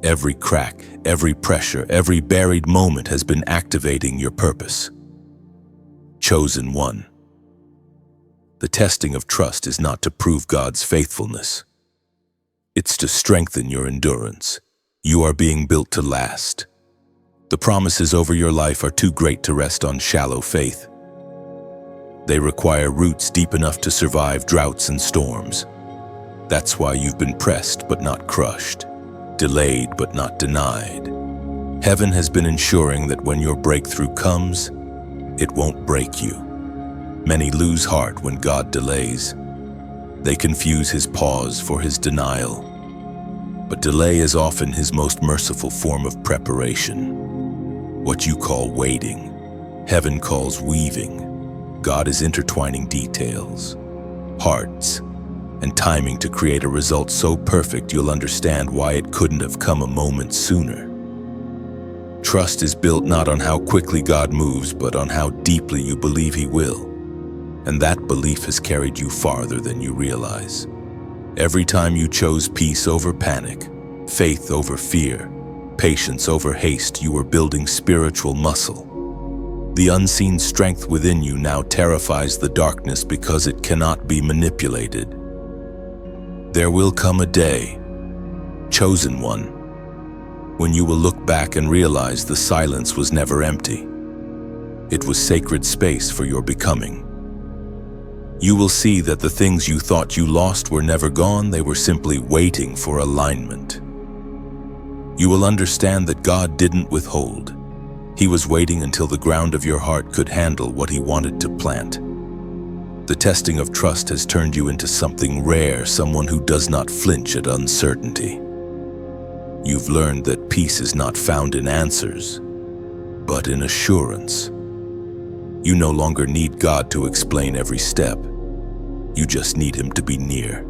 Every crack, every pressure, every buried moment has been activating your purpose. Chosen one. The testing of trust is not to prove God's faithfulness. It's to strengthen your endurance. You are being built to last. The promises over your life are too great to rest on shallow faith. They require roots deep enough to survive droughts and storms. That's why you've been pressed but not crushed, delayed but not denied. Heaven has been ensuring that when your breakthrough comes, it won't break you. Many lose heart when God delays. They confuse His pause for His denial. But delay is often His most merciful form of preparation. What you call waiting, heaven calls weaving. God is intertwining details, hearts, and timing to create a result so perfect you'll understand why it couldn't have come a moment sooner. Trust is built not on how quickly God moves, but on how deeply you believe He will. And that belief has carried you farther than you realize. Every time you chose peace over panic, faith over fear, patience over haste, you were building spiritual muscle. The unseen strength within you now terrifies the darkness because it cannot be manipulated. There will come a day, chosen one, when you will look back and realize the silence was never empty. It was sacred space for your becoming. You will see that the things you thought you lost were never gone, they were simply waiting for alignment. You will understand that God didn't withhold. He was waiting until the ground of your heart could handle what He wanted to plant. The testing of trust has turned you into something rare, someone who does not flinch at uncertainty. You've learned that peace is not found in answers, but in assurance. You no longer need God to explain every step. You just need Him to be near.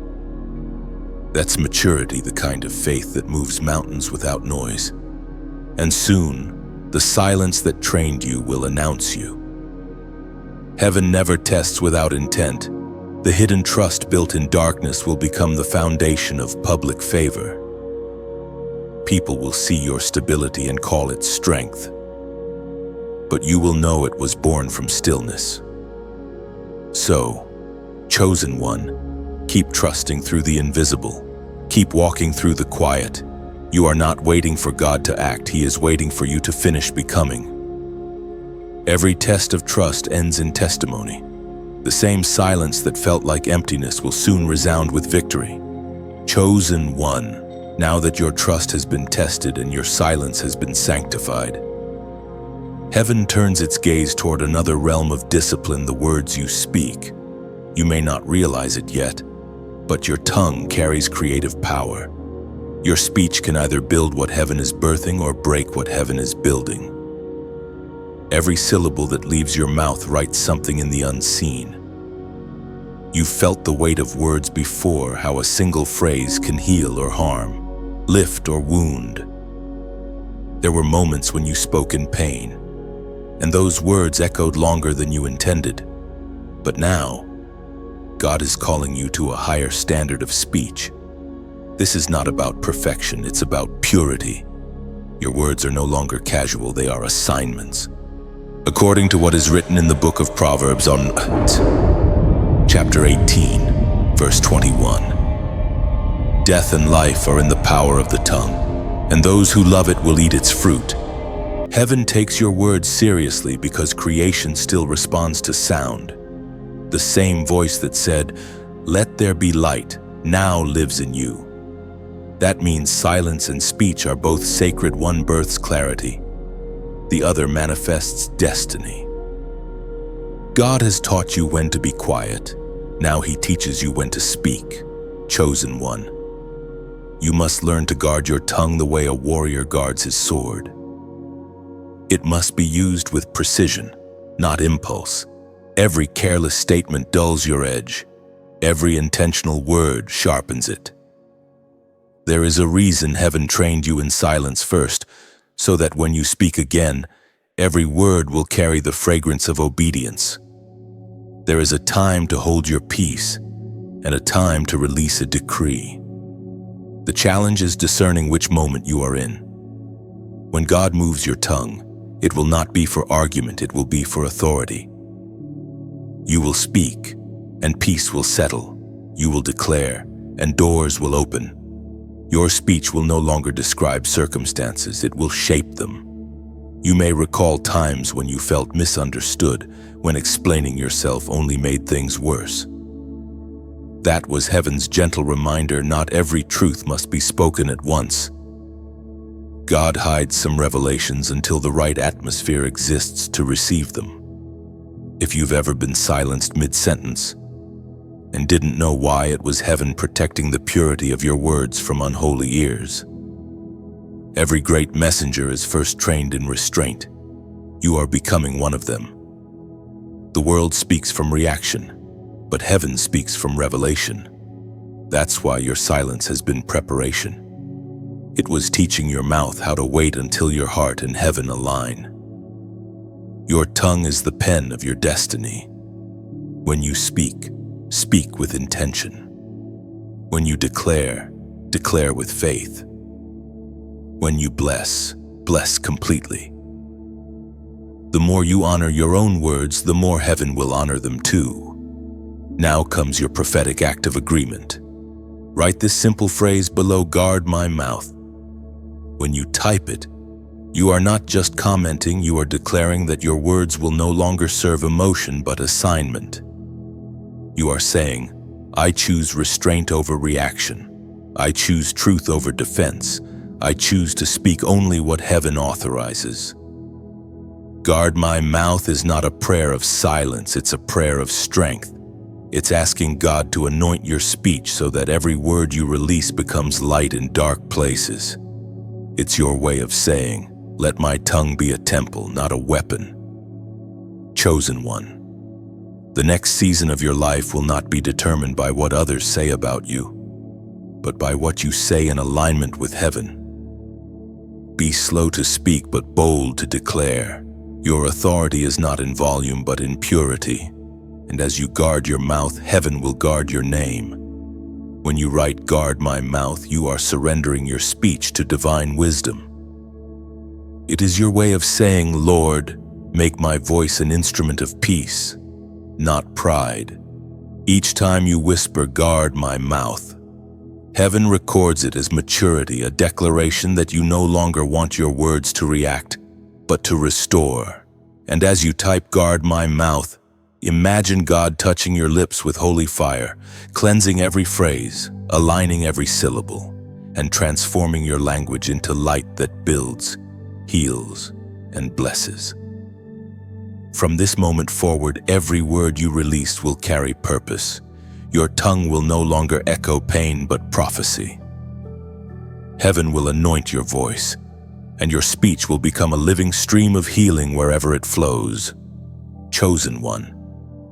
That's maturity, the kind of faith that moves mountains without noise. And soon, the silence that trained you will announce you. Heaven never tests without intent. The hidden trust built in darkness will become the foundation of public favor. People will see your stability and call it strength. But you will know it was born from stillness. So, chosen one, keep trusting through the invisible. Keep walking through the quiet. You are not waiting for God to act, He is waiting for you to finish becoming. Every test of trust ends in testimony. The same silence that felt like emptiness will soon resound with victory. Chosen one, now that your trust has been tested and your silence has been sanctified, heaven turns its gaze toward another realm of discipline, the words you speak. You may not realize it yet, but your tongue carries creative power. Your speech can either build what heaven is birthing or break what heaven is building. Every syllable that leaves your mouth writes something in the unseen. You've felt the weight of words before, how a single phrase can heal or harm, lift or wound. There were moments when you spoke in pain, and those words echoed longer than you intended. But now, God is calling you to a higher standard of speech. This is not about perfection, it's about purity. Your words are no longer casual, they are assignments. According to what is written in the book of Proverbs on chapter 18, verse 21. Death and life are in the power of the tongue, and those who love it will eat its fruit. Heaven takes your words seriously because creation still responds to sound. The same voice that said, "Let there be light," now lives in you. That means silence and speech are both sacred. One births clarity, the other manifests destiny. God has taught you when to be quiet. Now He teaches you when to speak. Chosen one, you must learn to guard your tongue the way a warrior guards his sword. It must be used with precision, not impulse. Every careless statement dulls your edge. Every intentional word sharpens it. There is a reason heaven trained you in silence first, so that when you speak again, every word will carry the fragrance of obedience. There is a time to hold your peace, and a time to release a decree. The challenge is discerning which moment you are in. When God moves your tongue, it will not be for argument, it will be for authority. You will speak, and peace will settle. You will declare, and doors will open. Your speech will no longer describe circumstances, it will shape them. You may recall times when you felt misunderstood, when explaining yourself only made things worse. That was heaven's gentle reminder, not every truth must be spoken at once. God hides some revelations until the right atmosphere exists to receive them. If you've ever been silenced mid-sentence and didn't know why, it was heaven protecting the purity of your words from unholy ears. Every great messenger is first trained in restraint. You are becoming one of them. The world speaks from reaction, but heaven speaks from revelation. That's why your silence has been preparation. It was teaching your mouth how to wait until your heart and heaven align. Your tongue is the pen of your destiny. When you speak, speak with intention. When you declare, declare with faith. When you bless, bless completely. The more you honor your own words, the more heaven will honor them too. Now comes your prophetic act of agreement. Write this simple phrase below: guard my mouth. When you type it, you are not just commenting, you are declaring that your words will no longer serve emotion but assignment. You are saying, I choose restraint over reaction. I choose truth over defense. I choose to speak only what heaven authorizes. Guard my mouth is not a prayer of silence, it's a prayer of strength. It's asking God to anoint your speech so that every word you release becomes light in dark places. It's your way of saying, let my tongue be a temple, not a weapon. Chosen one. The next season of your life will not be determined by what others say about you. but by what you say in alignment with heaven. Be slow to speak, but bold to declare. Your authority is not in volume, but in purity. And as you guard your mouth, heaven will guard your name. When you write, "Guard my mouth," you are surrendering your speech to divine wisdom. It is your way of saying, "Lord, make my voice an instrument of peace, not pride." Each time you whisper, "Guard my mouth," heaven records it as maturity, a declaration that you no longer want your words to react, but to restore. And as you type, "Guard my mouth," imagine God touching your lips with holy fire, cleansing every phrase, aligning every syllable, and transforming your language into light that builds, heals, and blesses. From this moment forward, every word you release will carry purpose. Your tongue will no longer echo pain but prophecy. Heaven will anoint your voice, and your speech will become a living stream of healing wherever it flows. Chosen one,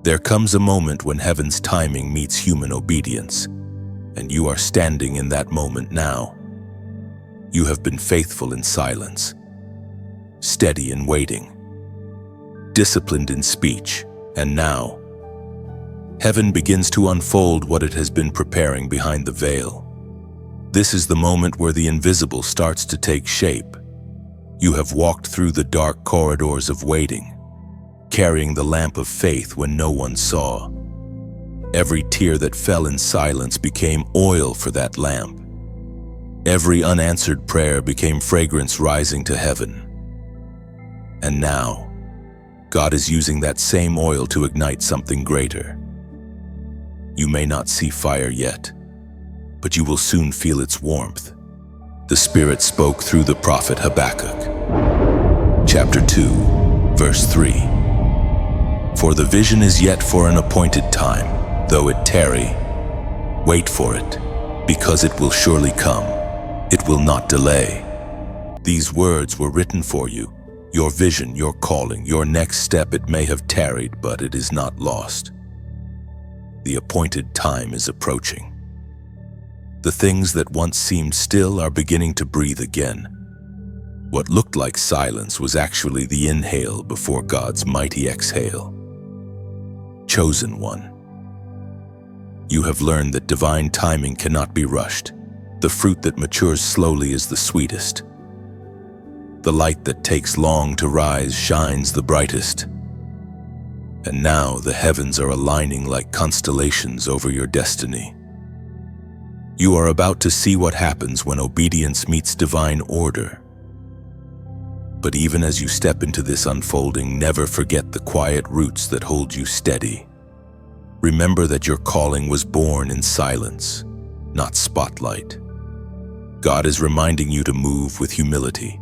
there comes a moment when heaven's timing meets human obedience, and you are standing in that moment now. You have been faithful in silence, steady in waiting, disciplined in speech, and now, heaven begins to unfold what it has been preparing behind the veil. This is the moment where the invisible starts to take shape. You have walked through the dark corridors of waiting, carrying the lamp of faith when no one saw. Every tear that fell in silence became oil for that lamp. Every unanswered prayer became fragrance rising to heaven. And now, God is using that same oil to ignite something greater. You may not see fire yet, but you will soon feel its warmth. The Spirit spoke through the prophet Habakkuk. Chapter 2, verse 3. For the vision is yet for an appointed time, though it tarry. Wait for it, because it will surely come. It will not delay. These words were written for you. Your vision, your calling, your next step, it may have tarried, but it is not lost. The appointed time is approaching. The things that once seemed still are beginning to breathe again. What looked like silence was actually the inhale before God's mighty exhale. Chosen one. You have learned that divine timing cannot be rushed. The fruit that matures slowly is the sweetest. The light that takes long to rise shines the brightest. And now the heavens are aligning like constellations over your destiny. You are about to see what happens when obedience meets divine order. But even as you step into this unfolding, never forget the quiet roots that hold you steady. Remember that your calling was born in silence, not spotlight. God is reminding you to move with humility,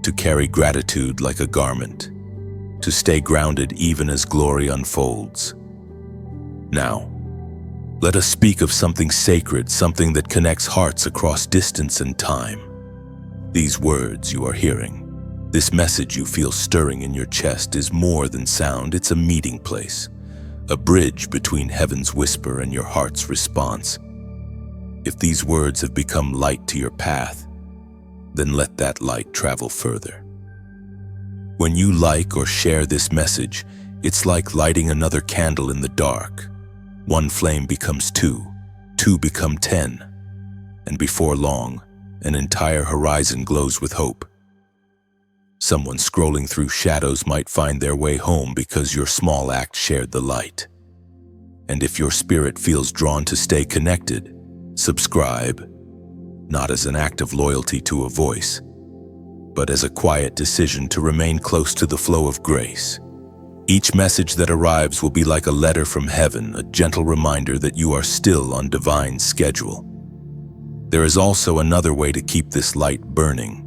to carry gratitude like a garment, to stay grounded even as glory unfolds. Now, let us speak of something sacred, something that connects hearts across distance and time. These words you are hearing, this message you feel stirring in your chest is more than sound. It's a meeting place, a bridge between heaven's whisper and your heart's response. If these words have become light to your path, then let that light travel further. When you like or share this message, it's like lighting another candle in the dark. One flame becomes two, two become 10, and before long, an entire horizon glows with hope. Someone scrolling through shadows might find their way home because your small act shared the light. And if your spirit feels drawn to stay connected, subscribe, not as an act of loyalty to a voice, but as a quiet decision to remain close to the flow of grace. Each message that arrives will be like a letter from heaven, a gentle reminder that you are still on divine schedule. There is also another way to keep this light burning.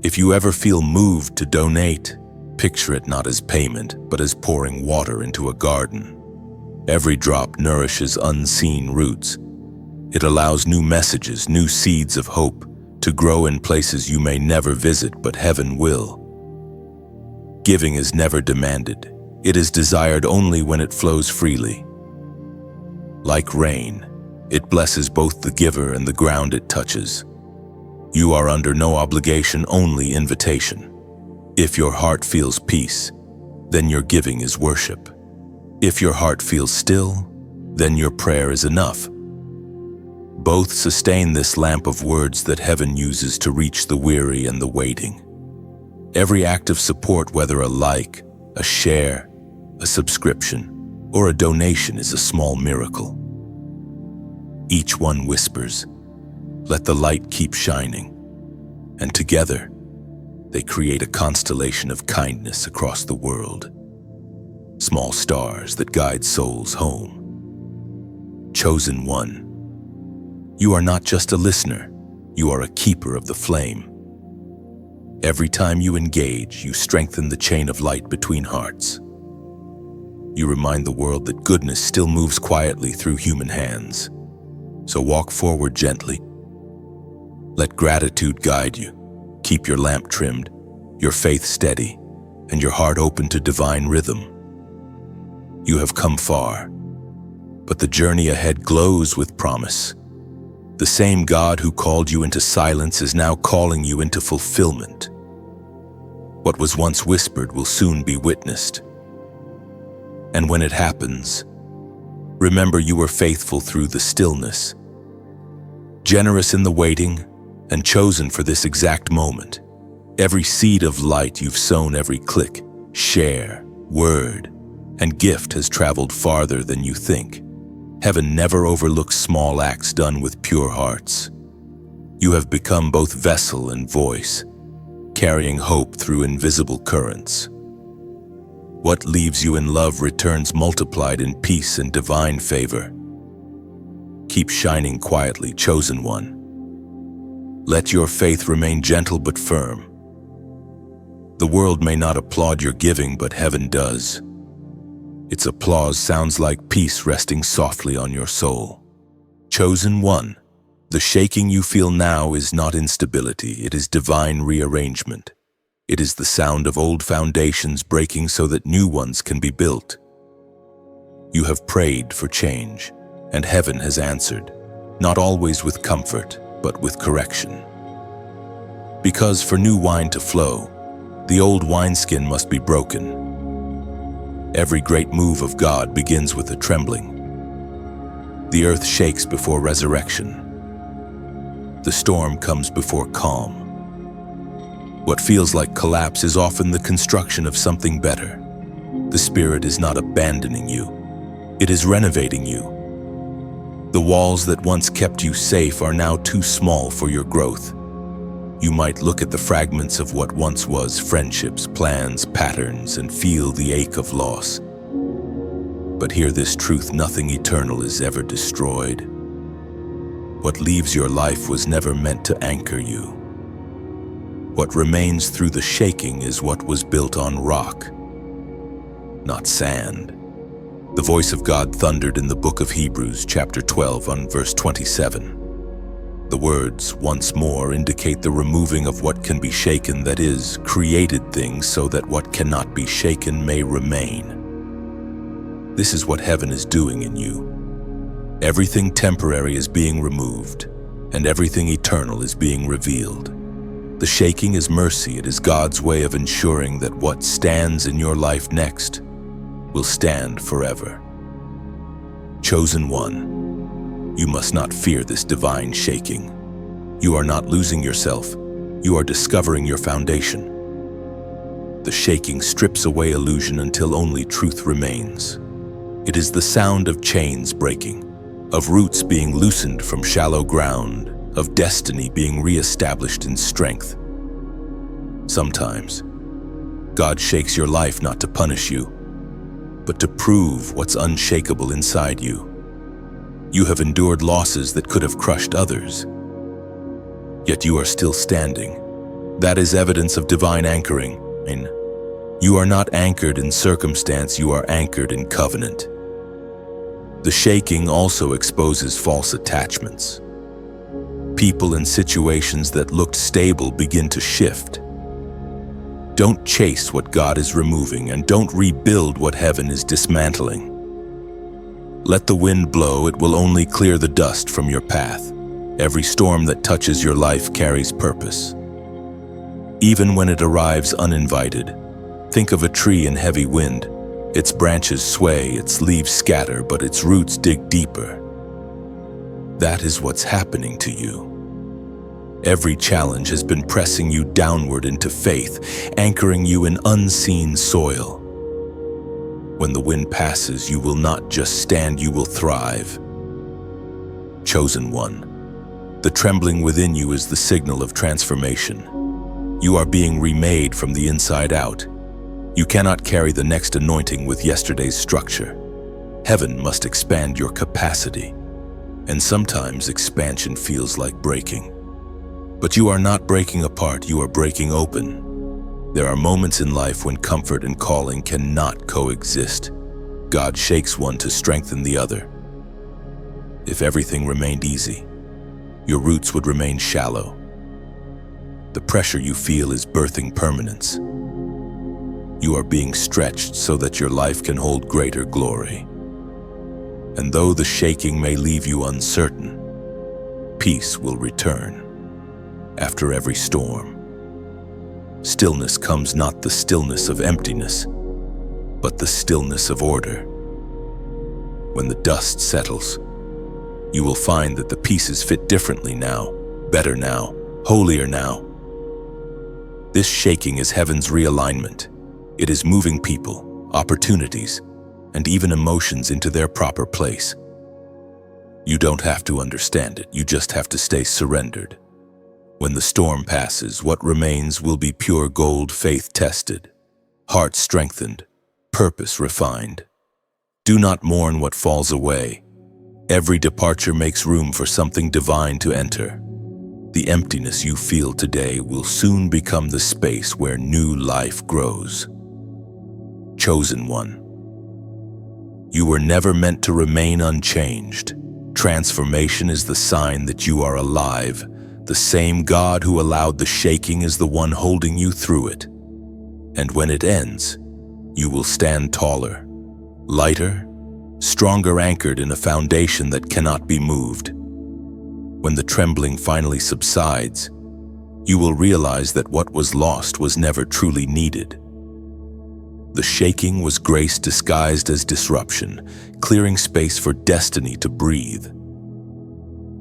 If you ever feel moved to donate, picture it not as payment, but as pouring water into a garden. Every drop nourishes unseen roots. It allows new messages, new seeds of hope to grow in places you may never visit, but heaven will. Giving is never demanded. It is desired only when it flows freely. Like rain, It blesses both the giver and the ground it touches. You are under no obligation, only invitation. If your heart feels peace, then your giving is worship. If your heart feels still, then your prayer is enough. Both sustain this lamp of words that heaven uses to reach the weary and the waiting. Every act of support, whether a like, a share, a subscription, or a donation, is a small miracle. Each one whispers, "Let the light keep shining," and together they create a constellation of kindness across the world. Small stars that guide souls home. Chosen one, you are not just a listener, you are a keeper of the flame. Every time you engage, you strengthen the chain of light between hearts. You remind the world that goodness still moves quietly through human hands. So walk forward gently. Let gratitude guide you. Keep your lamp trimmed, your faith steady, and your heart open to divine rhythm. You have come far, but the journey ahead glows with promise. The same God who called you into silence is now calling you into fulfillment. What was once whispered will soon be witnessed. And when it happens, remember you were faithful through the stillness, generous in the waiting, and chosen for this exact moment. Every seed of light you've sown, every click, share, word, and gift has traveled farther than you think. Heaven never overlooks small acts done with pure hearts. You have become both vessel and voice, carrying hope through invisible currents. What leaves you in love returns multiplied in peace and divine favor. Keep shining quietly, chosen one. Let your faith remain gentle but firm. The world may not applaud your giving, but heaven does. Its applause sounds like peace resting softly on your soul. Chosen one, the shaking you feel now is not instability, it is divine rearrangement. It is the sound of old foundations breaking so that new ones can be built. You have prayed for change, and heaven has answered, not always with comfort, but with correction. Because for new wine to flow, the old wineskin must be broken. Every great move of God begins with a trembling. The earth shakes before resurrection. The storm comes before calm. What feels like collapse is often the construction of something better. The Spirit is not abandoning you. It is renovating you. The walls that once kept you safe are now too small for your growth. You might look at the fragments of what once was, friendships, plans, patterns, and feel the ache of loss. But hear this truth: nothing eternal is ever destroyed. What leaves your life was never meant to anchor you. What remains through the shaking is what was built on rock, not sand. The voice of God thundered in the book of Hebrews, chapter 12, on verse 27. The words, "once more," indicate the removing of what can be shaken, that is, created things, so that what cannot be shaken may remain. This is what heaven is doing in you. Everything temporary is being removed, and everything eternal is being revealed. The shaking is mercy. It is God's way of ensuring that what stands in your life next will stand forever. Chosen one, you must not fear this divine shaking. You are not losing yourself. You are discovering your foundation. The shaking strips away illusion until only truth remains. It is the sound of chains breaking, of roots being loosened from shallow ground, of destiny being reestablished in strength. Sometimes, God shakes your life not to punish you, but to prove what's unshakable inside you. You have endured losses that could have crushed others, yet you are still standing. That is evidence of divine anchoring. You are not anchored in circumstance, you are anchored in covenant. The shaking also exposes false attachments. People and situations that looked stable begin to shift. Don't chase what God is removing, and don't rebuild what heaven is dismantling. Let the wind blow, it will only clear the dust from your path. Every storm that touches your life carries purpose. Even when it arrives uninvited, think of a tree in heavy wind. Its branches sway, its leaves scatter, but its roots dig deeper. That is what's happening to you. Every challenge has been pressing you downward into faith, anchoring you in unseen soil. When the wind passes, you will not just stand, you will thrive. Chosen one, the trembling within you is the signal of transformation. You are being remade from the inside out. You cannot carry the next anointing with yesterday's structure. Heaven must expand your capacity. And sometimes expansion feels like breaking. But you are not breaking apart, you are breaking open. There are moments in life when comfort and calling cannot coexist. God shakes one to strengthen the other. If everything remained easy, your roots would remain shallow. The pressure you feel is birthing permanence. You are being stretched so that your life can hold greater glory. And though the shaking may leave you uncertain, peace will return. After every storm, stillness comes, not the stillness of emptiness, but the stillness of order. When the dust settles, you will find that the pieces fit differently now, better now, holier now. This shaking is heaven's realignment. It is moving people, opportunities, and even emotions into their proper place. You don't have to understand it, you just have to stay surrendered. When the storm passes, what remains will be pure gold, faith tested, heart strengthened, purpose refined. Do not mourn what falls away. Every departure makes room for something divine to enter. The emptiness you feel today will soon become the space where new life grows. Chosen one, you were never meant to remain unchanged. Transformation is the sign that you are alive. The same God who allowed the shaking is the one holding you through it. And when it ends, you will stand taller, lighter, stronger, anchored in a foundation that cannot be moved. When the trembling finally subsides, you will realize that what was lost was never truly needed. The shaking was grace disguised as disruption, clearing space for destiny to breathe.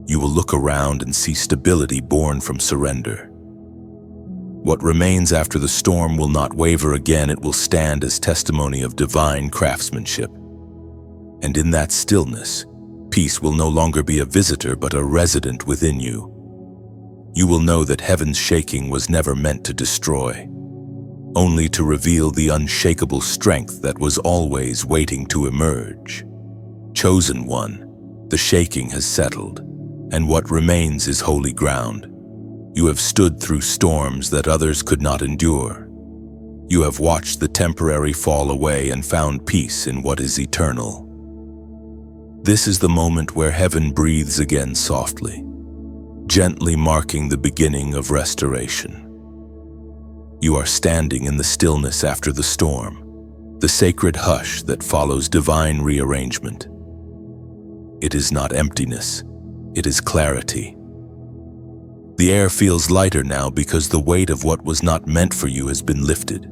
You will look around and see stability born from surrender. What remains after the storm will not waver again, it will stand as testimony of divine craftsmanship. And in that stillness, peace will no longer be a visitor but a resident within you. You will know that heaven's shaking was never meant to destroy, only to reveal the unshakable strength that was always waiting to emerge. Chosen one, the shaking has settled, and what remains is holy ground. You have stood through storms that others could not endure. You have watched the temporary fall away and found peace in what is eternal. This is the moment where heaven breathes again softly, gently marking the beginning of restoration. You are standing in the stillness after the storm, the sacred hush that follows divine rearrangement. It is not emptiness, it is clarity. The air feels lighter now because the weight of what was not meant for you has been lifted.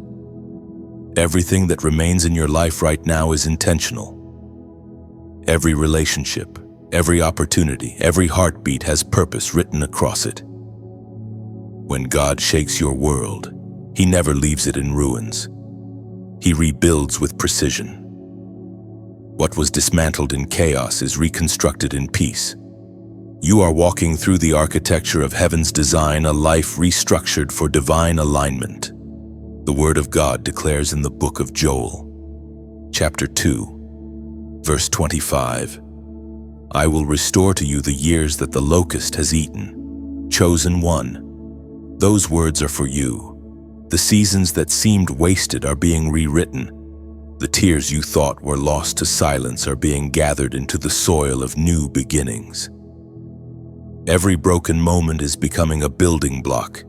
Everything that remains in your life right now is intentional. Every relationship, every opportunity, every heartbeat has purpose written across it. When God shakes your world, He never leaves it in ruins. He rebuilds with precision. What was dismantled in chaos is reconstructed in peace. You are walking through the architecture of heaven's design, a life restructured for divine alignment. The Word of God declares in the book of Joel, chapter 2, verse 25, "I will restore to you the years that the locust has eaten." Chosen one, those words are for you. The seasons that seemed wasted are being rewritten. The tears you thought were lost to silence are being gathered into the soil of new beginnings. Every broken moment is becoming a building block.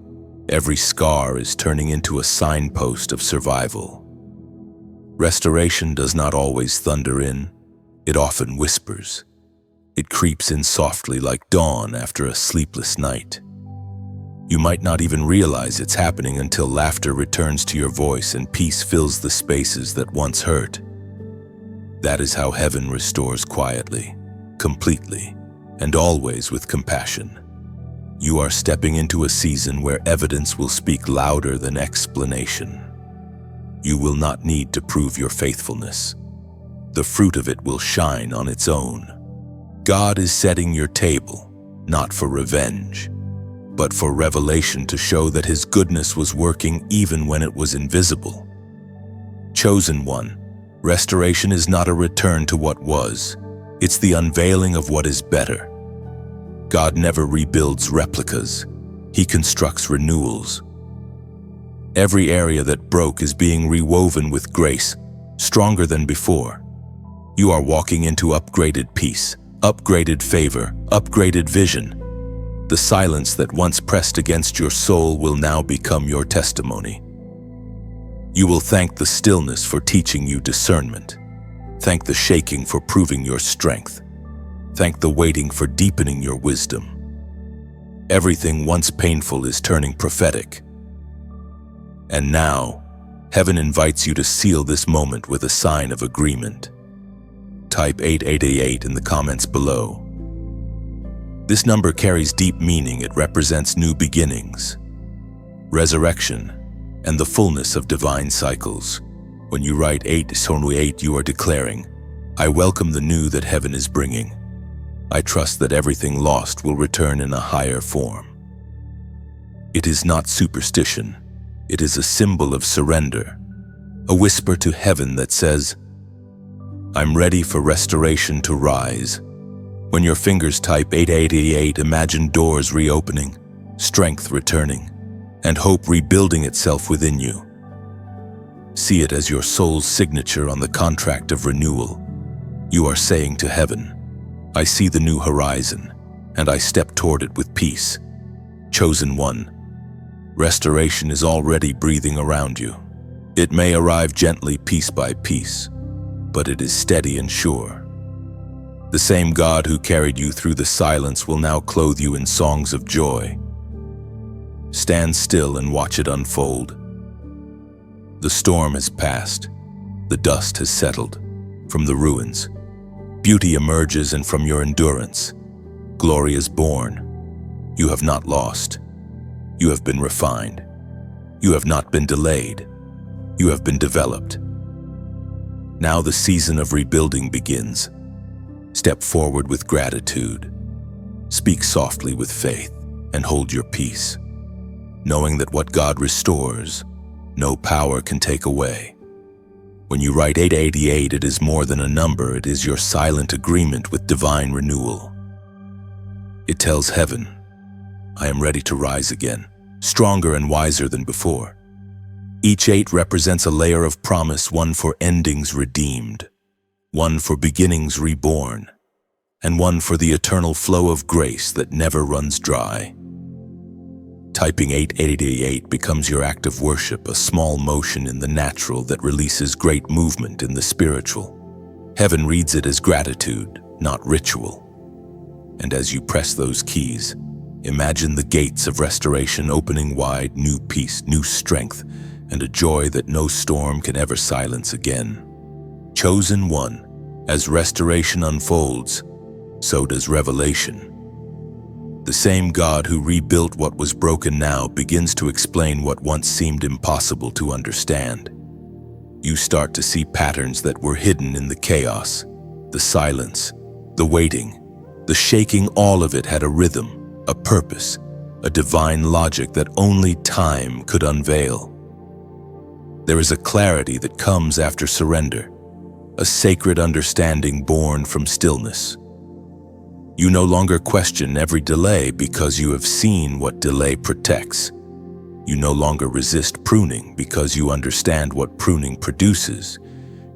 Every scar is turning into a signpost of survival. Restoration does not always thunder in. It often whispers. It creeps in softly like dawn after a sleepless night. You might not even realize it's happening until laughter returns to your voice and peace fills the spaces that once hurt. That is how heaven restores quietly, completely, and always with compassion. You are stepping into a season where evidence will speak louder than explanation. You will not need to prove your faithfulness. The fruit of it will shine on its own. God is setting your table, not for revenge, but for revelation to show that His goodness was working even when it was invisible. Chosen one, restoration is not a return to what was. It's the unveiling of what is better. God never rebuilds replicas. He constructs renewals. Every area that broke is being rewoven with grace, stronger than before. You are walking into upgraded peace, upgraded favor, upgraded vision. The silence that once pressed against your soul will now become your testimony. You will thank the stillness for teaching you discernment. Thank the shaking for proving your strength. Thank the waiting for deepening your wisdom. Everything once painful is turning prophetic. And now, heaven invites you to seal this moment with a sign of agreement. Type 888 in the comments below. This number carries deep meaning. It represents new beginnings, resurrection, and the fullness of divine cycles. When you write 8, you are declaring, I welcome the new that heaven is bringing. I trust that everything lost will return in a higher form. It is not superstition. It is a symbol of surrender, a whisper to heaven that says, I'm ready for restoration to rise. When your fingers type 888, imagine doors reopening, strength returning, and hope rebuilding itself within you. See it as your soul's signature on the contract of renewal. You are saying to heaven, I see the new horizon, and I step toward it with peace. Chosen one, restoration is already breathing around you. It may arrive gently piece by piece, but it is steady and sure. The same God who carried you through the silence will now clothe you in songs of joy. Stand still and watch it unfold. The storm has passed. The dust has settled. From the ruins, beauty emerges, and from your endurance, glory is born. You have not lost. You have been refined. You have not been delayed. You have been developed. Now the season of rebuilding begins. Step forward with gratitude. Speak softly with faith and hold your peace, knowing that what God restores, no power can take away. When you write 888, it is more than a number. It is your silent agreement with divine renewal. It tells heaven, I am ready to rise again, stronger and wiser than before. Each 8 represents a layer of promise, one for endings redeemed, one for beginnings reborn, and one for the eternal flow of grace that never runs dry. Typing 888 becomes your act of worship, a small motion in the natural that releases great movement in the spiritual. Heaven reads it as gratitude, not ritual. And as you press those keys, imagine the gates of restoration opening wide, new peace, new strength, and a joy that no storm can ever silence again. Chosen one, as restoration unfolds, so does revelation. The same God who rebuilt what was broken now begins to explain what once seemed impossible to understand. You start to see patterns that were hidden in the chaos, the silence, the waiting, the shaking. All of it had a rhythm, a purpose, a divine logic that only time could unveil. There is a clarity that comes after surrender, a sacred understanding born from stillness. You no longer question every delay because you have seen what delay protects. You no longer resist pruning because you understand what pruning produces.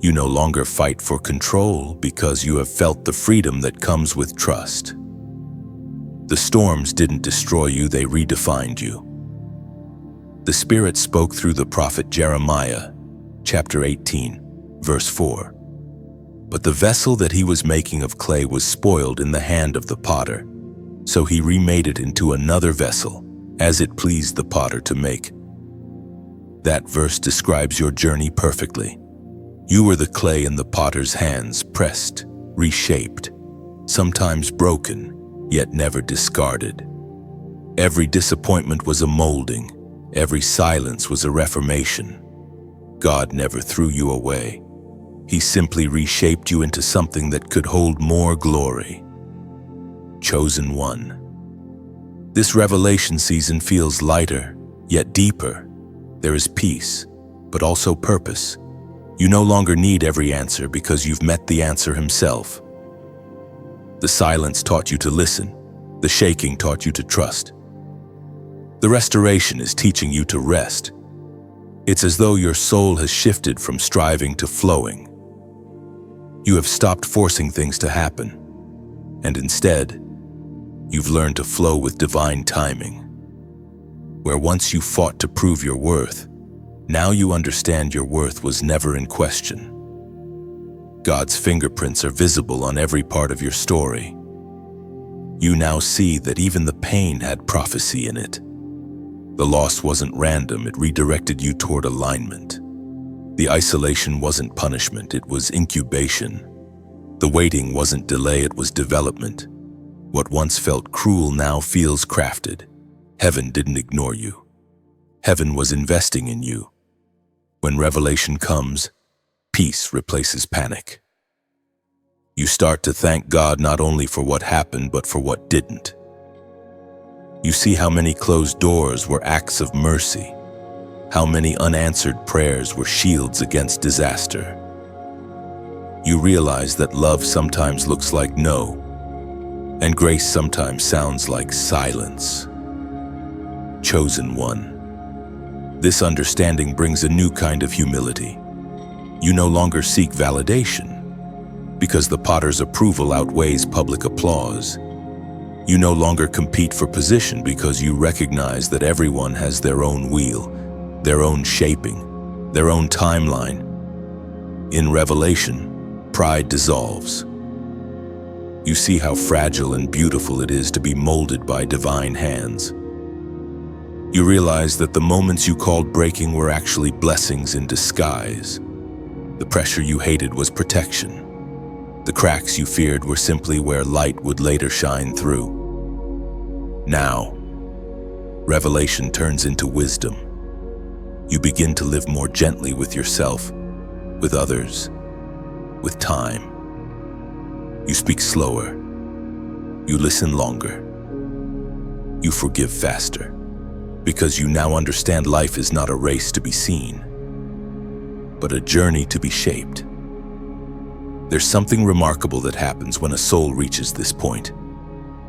You no longer fight for control because you have felt the freedom that comes with trust. The storms didn't destroy you, they redefined you. The Spirit spoke through the prophet Jeremiah, chapter 18, verse 4. But the vessel that he was making of clay was spoiled in the hand of the potter, so he remade it into another vessel, as it pleased the potter to make. That verse describes your journey perfectly. You were the clay in the potter's hands, pressed, reshaped, sometimes broken, yet never discarded. Every disappointment was a molding, every silence was a reformation. God never threw you away. He simply reshaped you into something that could hold more glory. Chosen one. This revelation season feels lighter, yet deeper. There is peace, but also purpose. You no longer need every answer because you've met the answer himself. The silence taught you to listen. The shaking taught you to trust. The restoration is teaching you to rest. It's as though your soul has shifted from striving to flowing. You have stopped forcing things to happen, and instead, you've learned to flow with divine timing. Where once you fought to prove your worth, now you understand your worth was never in question. God's fingerprints are visible on every part of your story. You now see that even the pain had prophecy in it. The loss wasn't random, it redirected you toward alignment. The isolation wasn't punishment, it was incubation. The waiting wasn't delay, it was development. What once felt cruel now feels crafted. Heaven didn't ignore you. Heaven was investing in you. When revelation comes, peace replaces panic. You start to thank God not only for what happened, but for what didn't. You see how many closed doors were acts of mercy, how many unanswered prayers were shields against disaster. You realize that love sometimes looks like no, and grace sometimes sounds like silence. Chosen one. This understanding brings a new kind of humility. You no longer seek validation, because the potter's approval outweighs public applause. You no longer compete for position because you recognize that everyone has their own wheel, their own shaping, their own timeline. In revelation, pride dissolves. You see how fragile and beautiful it is to be molded by divine hands. You realize that the moments you called breaking were actually blessings in disguise. The pressure you hated was protection. The cracks you feared were simply where light would later shine through. Now, revelation turns into wisdom. You begin to live more gently with yourself, with others, with time. You speak slower. You listen longer. You forgive faster, because you now understand life is not a race to be seen, but a journey to be shaped. There's something remarkable that happens when a soul reaches this point.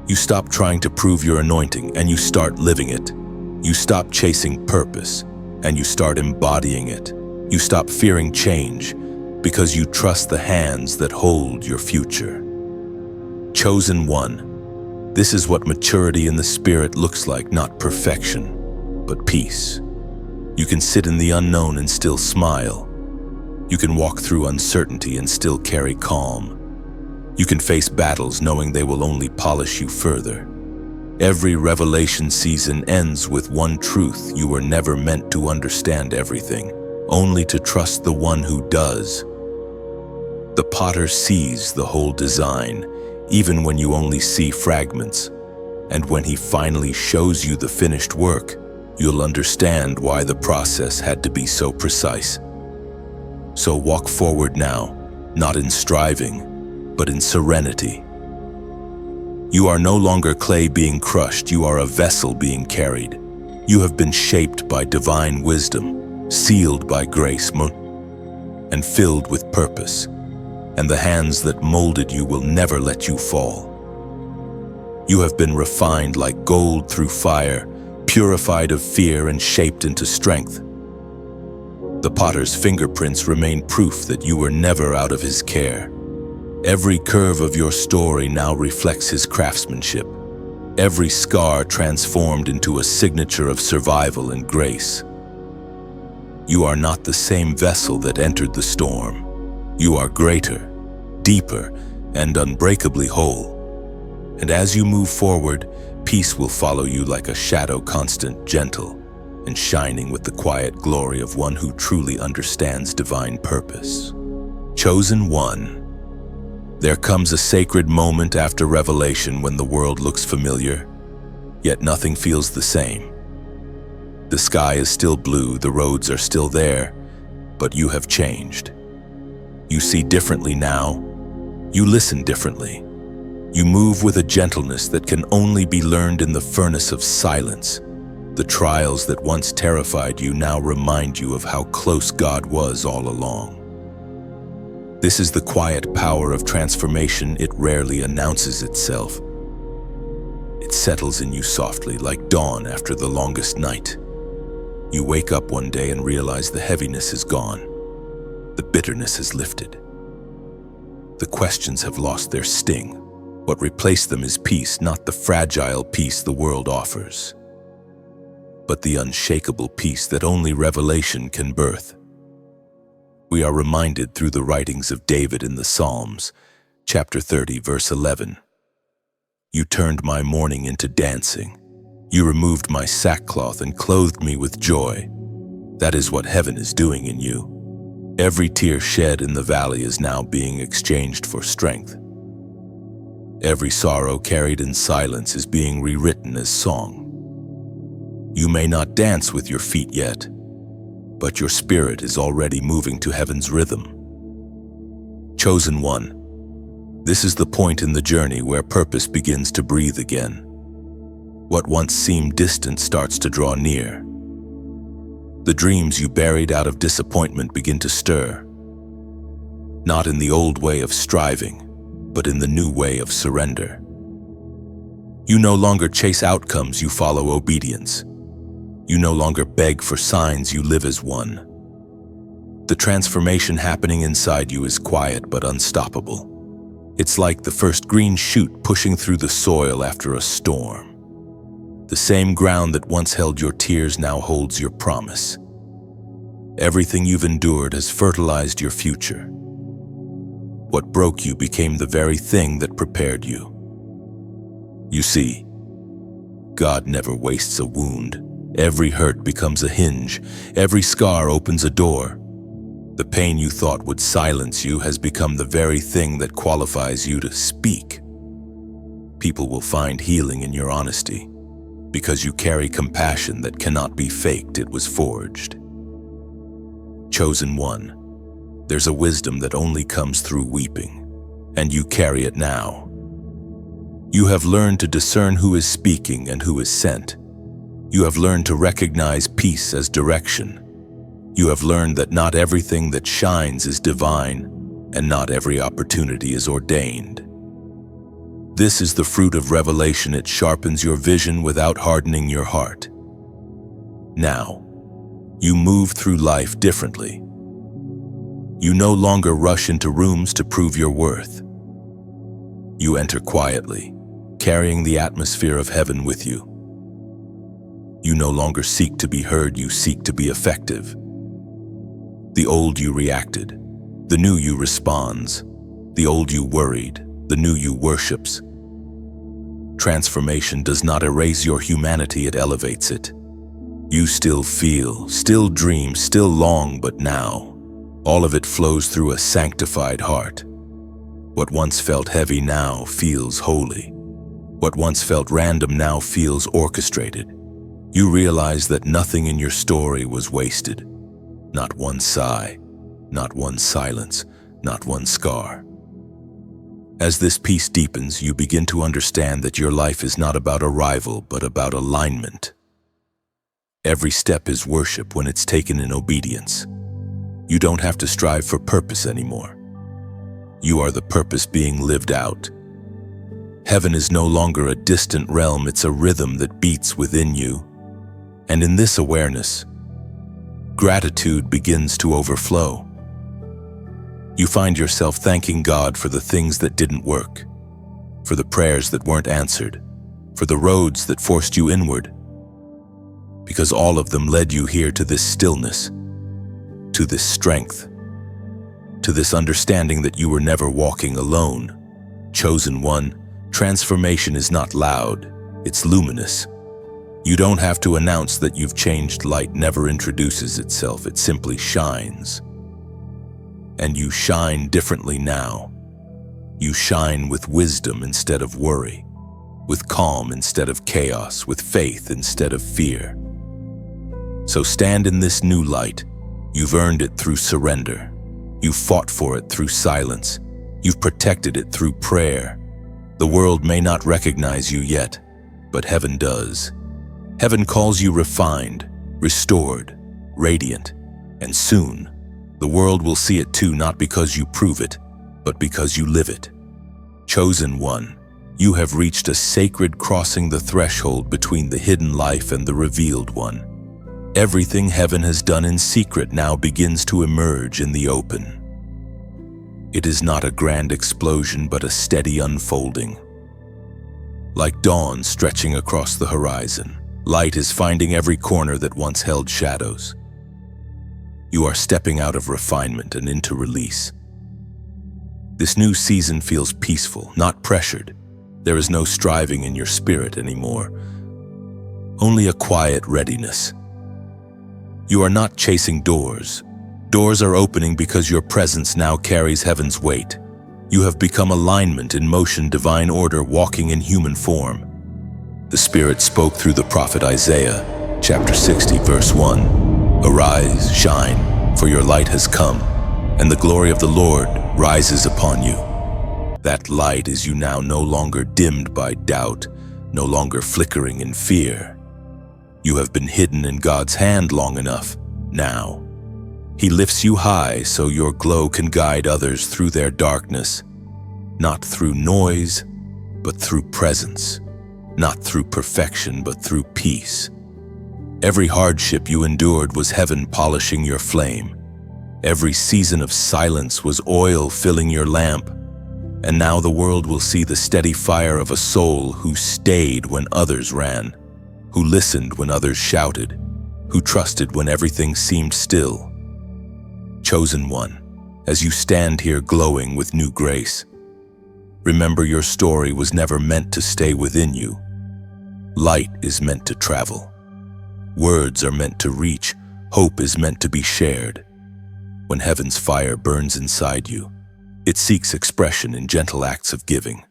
You stop trying to prove your anointing and you start living it. You stop chasing purpose and you start embodying it. You stop fearing change because you trust the hands that hold your future. Chosen one. This is what maturity in the spirit looks like, not perfection, but peace. You can sit in the unknown and still smile. You can walk through uncertainty and still carry calm. You can face battles knowing they will only polish you further. Every revelation season ends with one truth: you were never meant to understand everything, only to trust the one who does. The potter sees the whole design, even when you only see fragments. And when he finally shows you the finished work, you'll understand why the process had to be so precise. So walk forward now, not in striving, but in serenity. You are no longer clay being crushed, you are a vessel being carried. You have been shaped by divine wisdom, sealed by grace, and filled with purpose. And the hands that molded you will never let you fall. You have been refined like gold through fire, purified of fear and shaped into strength. The potter's fingerprints remain proof that you were never out of his care. Every curve of your story now reflects his craftsmanship. Every scar transformed into a signature of survival and grace. You are not the same vessel that entered the storm. You are greater, deeper and unbreakably whole. And as you move forward, peace will follow you like a shadow, constant, gentle, and shining with the quiet glory of one who truly understands divine purpose. Chosen one. There comes a sacred moment after revelation when the world looks familiar, yet nothing feels the same. The sky is still blue, the roads are still there, but you have changed. You see differently now. You listen differently. You move with a gentleness that can only be learned in the furnace of silence. The trials that once terrified you now remind you of how close God was all along. This is the quiet power of transformation. It rarely announces itself. It settles in you softly, like dawn after the longest night. You wake up one day and realize the heaviness is gone. The bitterness has lifted. The questions have lost their sting. What replaced them is peace, not the fragile peace the world offers, but the unshakable peace that only revelation can birth. We are reminded through the writings of David in the Psalms, chapter 30, verse 11. You turned my mourning into dancing. You removed my sackcloth and clothed me with joy. That is what heaven is doing in you. Every tear shed in the valley is now being exchanged for strength. Every sorrow carried in silence is being rewritten as song. You may not dance with your feet yet, but your spirit is already moving to heaven's rhythm. Chosen one. This is the point in the journey where purpose begins to breathe again. What once seemed distant starts to draw near. The dreams you buried out of disappointment begin to stir. Not in the old way of striving, but in the new way of surrender. You no longer chase outcomes, you follow obedience. You no longer beg for signs, you live as one. The transformation happening inside you is quiet but unstoppable. It's like the first green shoot pushing through the soil after a storm. The same ground that once held your tears now holds your promise. Everything you've endured has fertilized your future. What broke you became the very thing that prepared you. You see, God never wastes a wound. Every hurt becomes a hinge. Every scar opens a door. The pain you thought would silence you has become the very thing that qualifies you to speak. People will find healing in your honesty, because you carry compassion that cannot be faked, it was forged. Chosen one. There's a wisdom that only comes through weeping, and you carry it now. You have learned to discern who is speaking and who is sent. You have learned to recognize peace as direction. You have learned that not everything that shines is divine, and not every opportunity is ordained. This is the fruit of revelation. It sharpens your vision without hardening your heart. Now, you move through life differently. You no longer rush into rooms to prove your worth. You enter quietly, carrying the atmosphere of heaven with you. You no longer seek to be heard, you seek to be effective. The old you reacted, the new you responds. The old you worried, the new you worships. Transformation does not erase your humanity, it elevates it. You still feel, still dream, still long, but now, all of it flows through a sanctified heart. What once felt heavy now feels holy. What once felt random now feels orchestrated. You realize that nothing in your story was wasted. Not one sigh, not one silence, not one scar. As this peace deepens, you begin to understand that your life is not about arrival, but about alignment. Every step is worship when it's taken in obedience. You don't have to strive for purpose anymore. You are the purpose being lived out. Heaven is no longer a distant realm, it's a rhythm that beats within you. And in this awareness, gratitude begins to overflow. You find yourself thanking God for the things that didn't work, for the prayers that weren't answered, for the roads that forced you inward, because all of them led you here to this stillness, to this strength, to this understanding that you were never walking alone. Chosen one, transformation is not loud, it's luminous. You don't have to announce that you've changed. Light never introduces itself, it simply shines. And you shine differently now. You shine with wisdom instead of worry, with calm instead of chaos, with faith instead of fear. So stand in this new light. You've earned it through surrender. You've fought for it through silence. You've protected it through prayer. The world may not recognize you yet, but heaven does. Heaven calls you refined, restored, radiant, and soon the world will see it too, not because you prove it, but because you live it. Chosen one, you have reached a sacred crossing, the threshold between the hidden life and the revealed one. Everything heaven has done in secret now begins to emerge in the open. It is not a grand explosion, but a steady unfolding. Like dawn stretching across the horizon, light is finding every corner that once held shadows. You are stepping out of refinement and into release. This new season feels peaceful, not pressured. There is no striving in your spirit anymore, only a quiet readiness. You are not chasing doors. Doors are opening because your presence now carries heaven's weight. You have become alignment in motion, divine order walking in human form. The Spirit spoke through the prophet Isaiah, chapter 60, verse 1. Arise, shine, for your light has come, and the glory of the Lord rises upon you. That light is you now, no longer dimmed by doubt, no longer flickering in fear. You have been hidden in God's hand long enough. Now, He lifts you high so your glow can guide others through their darkness, not through noise, but through presence, not through perfection, but through peace. Every hardship you endured was heaven polishing your flame. Every season of silence was oil filling your lamp. And now the world will see the steady fire of a soul who stayed when others ran, who listened when others shouted, who trusted when everything seemed still. Chosen one, as you stand here glowing with new grace, remember your story was never meant to stay within you. Light is meant to travel. Words are meant to reach. Hope is meant to be shared. When heaven's fire burns inside you, it seeks expression in gentle acts of giving.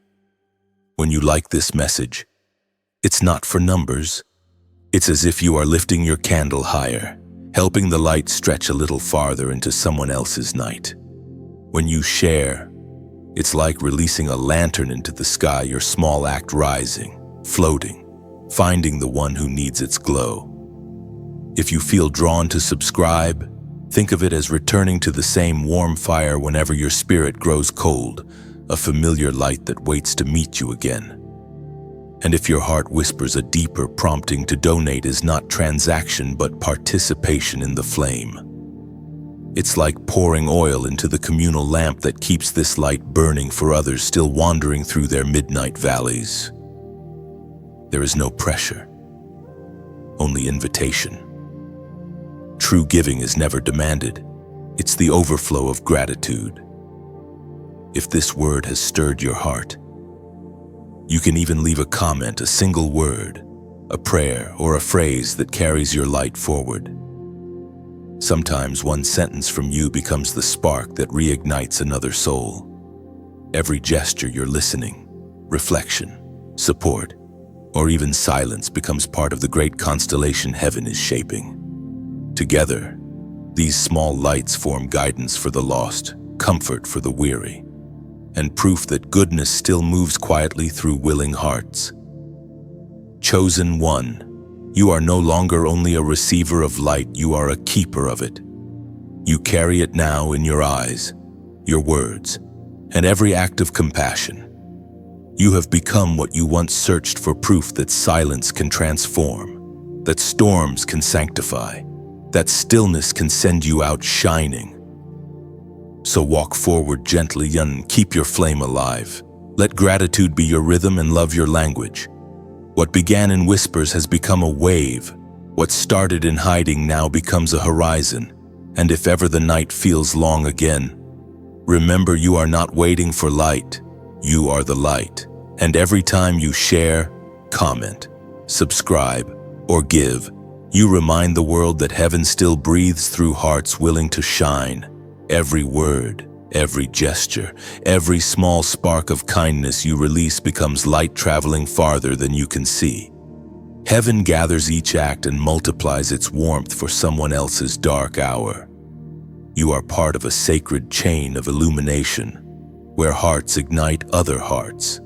When you like this message, it's not for numbers. It's as if you are lifting your candle higher, helping the light stretch a little farther into someone else's night. When you share, it's like releasing a lantern into the sky, your small act rising, floating, finding the one who needs its glow. If you feel drawn to subscribe, think of it as returning to the same warm fire whenever your spirit grows cold, a familiar light that waits to meet you again. And if your heart whispers a deeper prompting to donate, is not transaction but participation in the flame. It's like pouring oil into the communal lamp that keeps this light burning for others still wandering through their midnight valleys. There is no pressure, only invitation. True giving is never demanded. It's the overflow of gratitude. If this word has stirred your heart, you can even leave a comment, a single word, a prayer, or a phrase that carries your light forward. Sometimes one sentence from you becomes the spark that reignites another soul. Every gesture, your listening, reflection, support, or even silence becomes part of the great constellation heaven is shaping. Together, these small lights form guidance for the lost, comfort for the weary, and proof that goodness still moves quietly through willing hearts. Chosen one, you are no longer only a receiver of light, you are a keeper of it. You carry it now in your eyes, your words, and every act of compassion. You have become what you once searched for, proof that silence can transform, that storms can sanctify, that stillness can send you out shining. So walk forward gently and keep your flame alive. Let gratitude be your rhythm and love your language. What began in whispers has become a wave. What started in hiding now becomes a horizon. And if ever the night feels long again, Remember, you are not waiting for light. You are the light. And every time you share, comment, subscribe, or give, you remind the world that heaven still breathes through hearts willing to shine. Every word, every gesture, every small spark of kindness you release becomes light traveling farther than you can see. Heaven gathers each act and multiplies its warmth for someone else's dark hour. You are part of a sacred chain of illumination, where hearts ignite other hearts.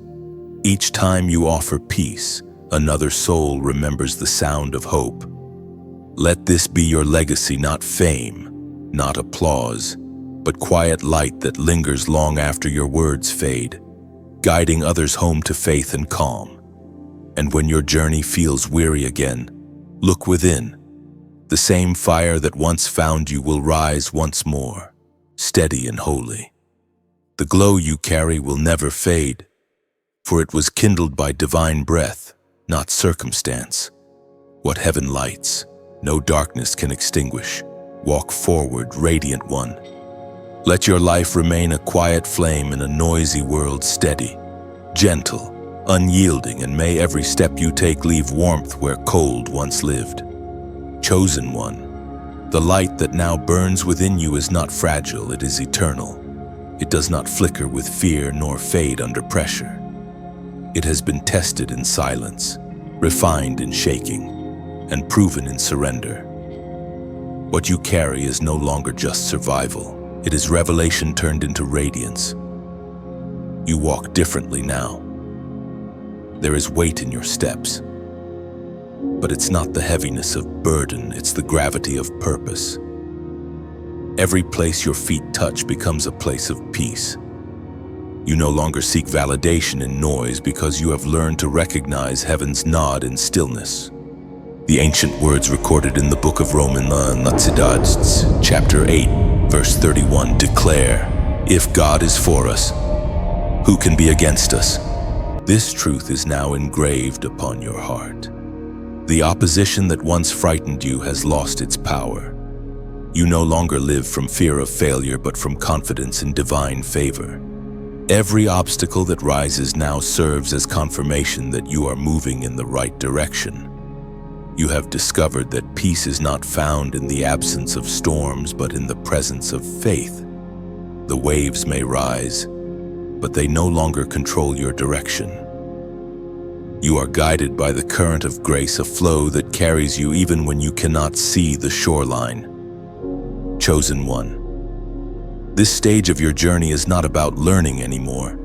Each time you offer peace, another soul remembers the sound of hope. Let this be your legacy, not fame, not applause, but quiet light that lingers long after your words fade, guiding others home to faith and calm. And when your journey feels weary again, look within. The same fire that once found you will rise once more, steady and holy. The glow you carry will never fade, for it was kindled by divine breath, not circumstance. What heaven lights, no darkness can extinguish. Walk forward, radiant one. Let your life remain a quiet flame in a noisy world, steady, gentle, unyielding, and may every step you take leave warmth where cold once lived. Chosen one, the light that now burns within you is not fragile, it is eternal. It does not flicker with fear nor fade under pressure. It has been tested in silence, refined in shaking, and proven in surrender. What you carry is no longer just survival. It is revelation turned into radiance. You walk differently now. There is weight in your steps. But it's not the heaviness of burden, it's the gravity of purpose. Every place your feet touch becomes a place of peace. You no longer seek validation in noise because you have learned to recognize heaven's nod in stillness. The ancient words recorded in the book of Romans, chapter 8, verse 31 declare, "If God is for us, who can be against us?" This truth is now engraved upon your heart. The opposition that once frightened you has lost its power. You no longer live from fear of failure, but from confidence in divine favor. Every obstacle that rises now serves as confirmation that you are moving in the right direction. You have discovered that peace is not found in the absence of storms, but in the presence of faith. The waves may rise, but they no longer control your direction. You are guided by the current of grace, a flow that carries you even when you cannot see the shoreline. Chosen one, this stage of your journey is not about learning anymore.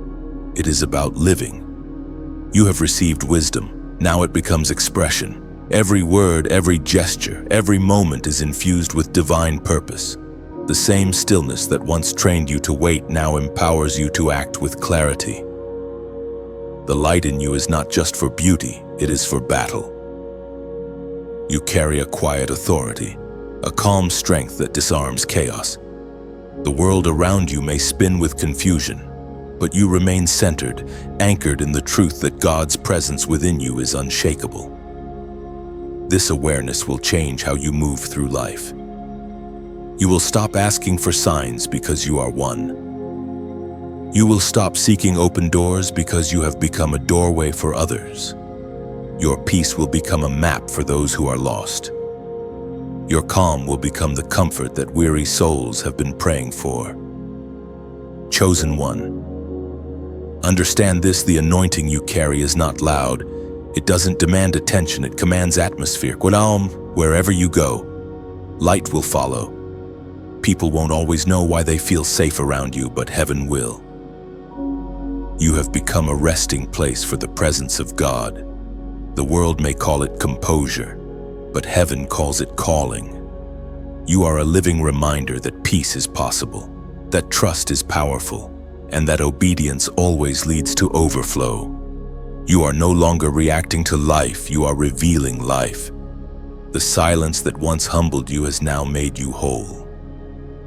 It is about living. You have received wisdom. Now it becomes expression. Every word, every gesture, every moment is infused with divine purpose. The same stillness that once trained you to wait now empowers you to act with clarity. The light in you is not just for beauty, it is for battle. You carry a quiet authority, a calm strength that disarms chaos. The world around you may spin with confusion, but you remain centered, anchored in the truth that God's presence within you is unshakable. This awareness will change how you move through life. You will stop asking for signs because you are one. You will stop seeking open doors because you have become a doorway for others. Your peace will become a map for those who are lost. Your calm will become the comfort that weary souls have been praying for. Chosen one, understand this: the anointing you carry is not loud. It doesn't demand attention, it commands atmosphere. Wherever you go, light will follow. People won't always know why they feel safe around you, but heaven will. You have become a resting place for the presence of God. The world may call it composure, but heaven calls it calling. You are a living reminder that peace is possible, that trust is powerful, and that obedience always leads to overflow. You are no longer reacting to life, you are revealing life. The silence that once humbled you has now made you whole.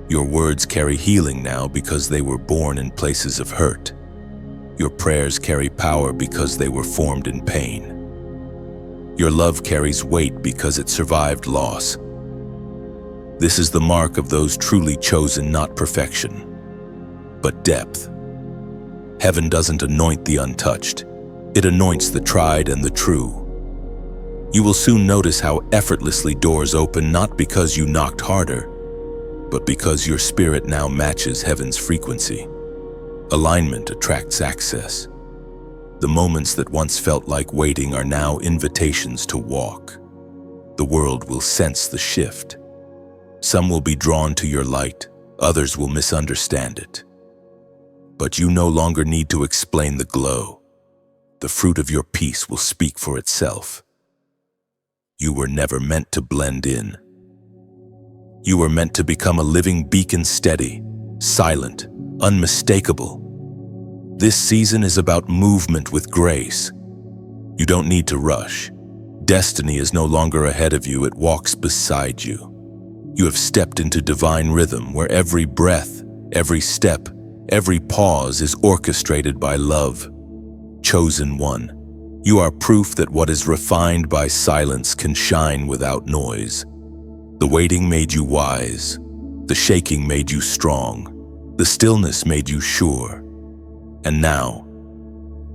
Your words carry healing now because they were born in places of hurt. Your prayers carry power because they were formed in pain. Your love carries weight because it survived loss. This is the mark of those truly chosen, not perfection. but depth. Heaven doesn't anoint the untouched. It anoints the tried and the true. You will soon notice how effortlessly doors open, not because you knocked harder, but because your spirit now matches heaven's frequency. Alignment attracts access. The moments that once felt like waiting are now invitations to walk. The world will sense the shift. Some will be drawn to your light, others will misunderstand it. But you no longer need to explain the glow. The fruit of your peace will speak for itself. You were never meant to blend in. You were meant to become a living beacon, steady, silent, unmistakable. This season is about movement with grace. You don't need to rush. Destiny is no longer ahead of you, it walks beside you. You have stepped into divine rhythm where every breath, every step, every pause is orchestrated by love. Chosen one, you are proof that what is refined by silence can shine without noise. The waiting made you wise. The shaking made you strong. The stillness made you sure. And now,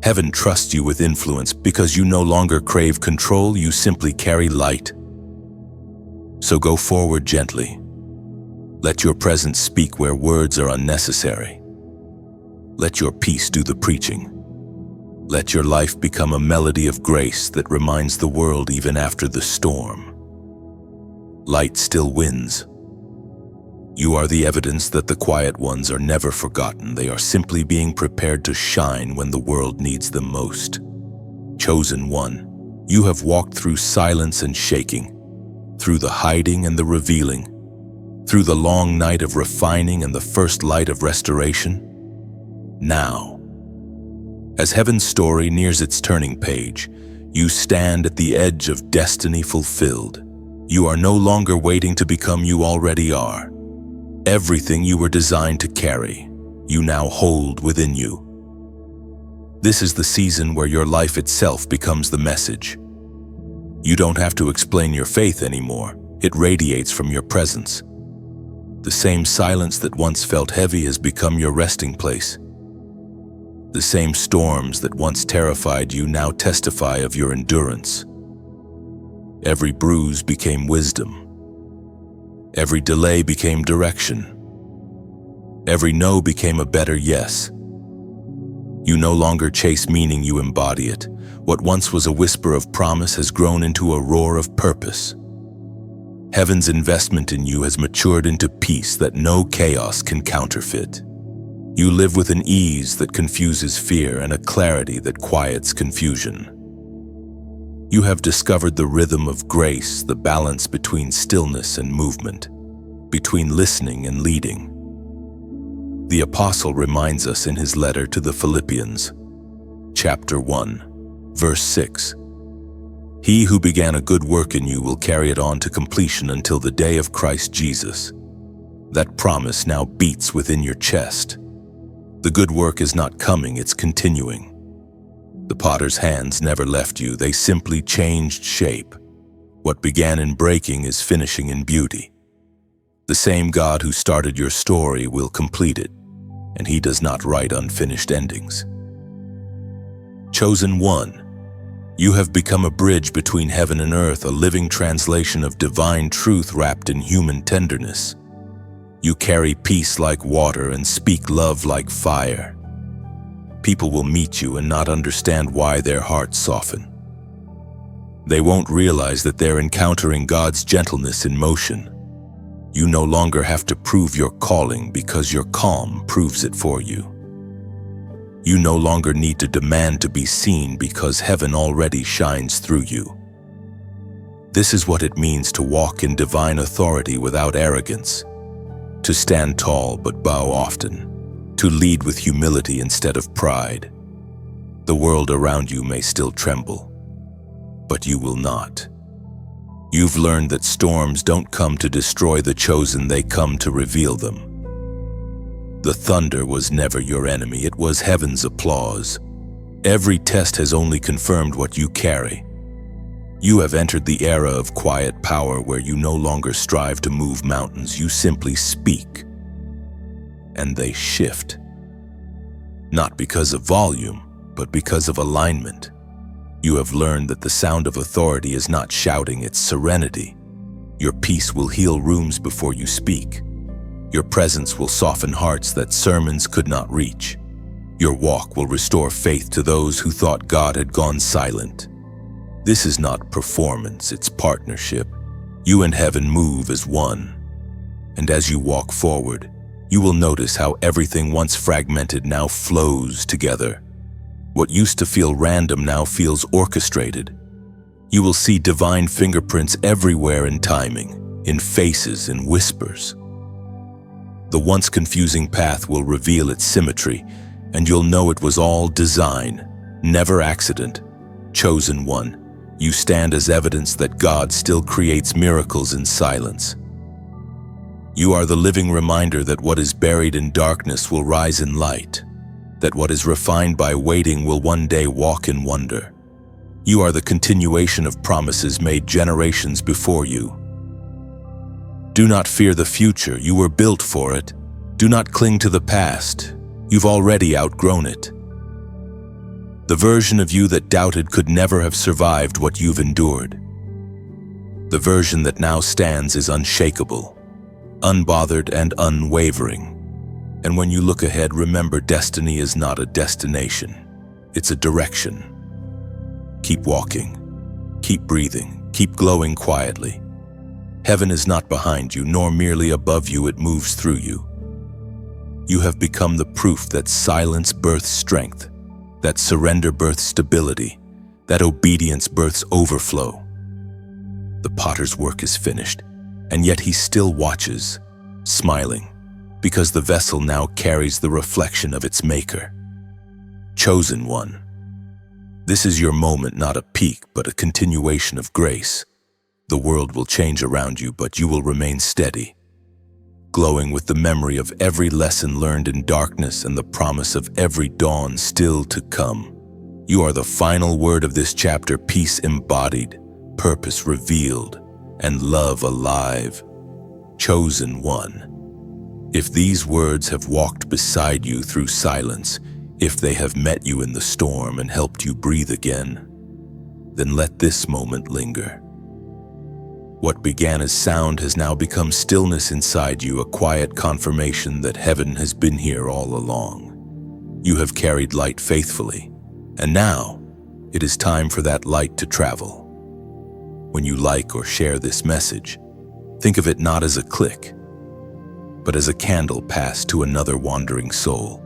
heaven trusts you with influence because you no longer crave control, you simply carry light. So go forward gently. Let your presence speak where words are unnecessary. Let your peace do the preaching. Let your life become a melody of grace that reminds the world even after the storm. Light still wins. You are the evidence that the quiet ones are never forgotten. They are simply being prepared to shine when the world needs them most. Chosen one, you have walked through silence and shaking, through the hiding and the revealing, through the long night of refining and the first light of restoration. Now, as heaven's story nears its turning page, you stand at the edge of destiny fulfilled. You are no longer waiting to become, you already are. Everything you were designed to carry, you now hold within you. This is the season where your life itself becomes the message. You don't have to explain your faith anymore. It radiates from your presence. The same silence that once felt heavy has become your resting place. The same storms that once terrified you now testify of your endurance. Every bruise became wisdom. Every delay became direction. Every no became a better yes. You no longer chase meaning, you embody it. What once was a whisper of promise has grown into a roar of purpose. Heaven's investment in you has matured into peace that no chaos can counterfeit. You live with an ease that confuses fear and a clarity that quiets confusion. You have discovered the rhythm of grace, the balance between stillness and movement, between listening and leading. The apostle reminds us in his letter to the Philippians, chapter 1, verse 6. He who began a good work in you will carry it on to completion until the day of Christ Jesus. That promise now beats within your chest. The good work is not coming, it's continuing. The potter's hands never left you, they simply changed shape. What began in breaking is finishing in beauty. The same God who started your story will complete it, and he does not write unfinished endings. Chosen one, you have become a bridge between heaven and earth, a living translation of divine truth wrapped in human tenderness. You carry peace like water and speak love like fire. People will meet you and not understand why their hearts soften. They won't realize that they're encountering God's gentleness in motion. You no longer have to prove your calling because your calm proves it for you. You no longer need to demand to be seen because heaven already shines through you. This is what it means to walk in divine authority without arrogance, to stand tall but bow often, to lead with humility instead of pride. The world around you may still tremble, but you will not. You've learned that storms don't come to destroy the chosen, they come to reveal them. The thunder was never your enemy, it was heaven's applause. Every test has only confirmed what you carry. You have entered the era of quiet power where you no longer strive to move mountains, you simply speak, and they shift. not because of volume, but because of alignment. You have learned that the sound of authority is not shouting, it's serenity. Your peace will heal rooms before you speak. Your presence will soften hearts that sermons could not reach. Your walk will restore faith to those who thought God had gone silent. This is not performance, it's partnership. You and heaven move as one. And as you walk forward, you will notice how everything once fragmented now flows together. What used to feel random now feels orchestrated. You will see divine fingerprints everywhere in timing, in faces, in whispers. The once confusing path will reveal its symmetry, and you'll know it was all design, never accident. Chosen one, you stand as evidence that God still creates miracles in silence. You are the living reminder that what is buried in darkness will rise in light, that what is refined by waiting will one day walk in wonder. You are the continuation of promises made generations before you. Do not fear the future, you were built for it. Do not cling to the past, you've already outgrown it. The version of you that doubted could never have survived what you've endured. The version that now stands is unshakable, unbothered and unwavering. And when you look ahead, remember destiny is not a destination, it's a direction. Keep walking, keep breathing, keep glowing quietly. Heaven is not behind you, nor merely above you, it moves through you. You have become the proof that silence births strength, that surrender births stability, that obedience births overflow. The potter's work is finished, and yet he still watches, smiling, because the vessel now carries the reflection of its maker. Chosen one. This is your moment, not a peak, but a continuation of grace. The world will change around you, but you will remain steady, glowing with the memory of every lesson learned in darkness and the promise of every dawn still to come. You are the final word of this chapter, peace embodied, purpose revealed, and love alive. Chosen one. If these words have walked beside you through silence, if they have met you in the storm and helped you breathe again, then let this moment linger. What began as sound has now become stillness inside you, a quiet confirmation that heaven has been here all along. You have carried light faithfully, and now it is time for that light to travel. When you like or share this message, think of it not as a click, but as a candle passed to another wandering soul.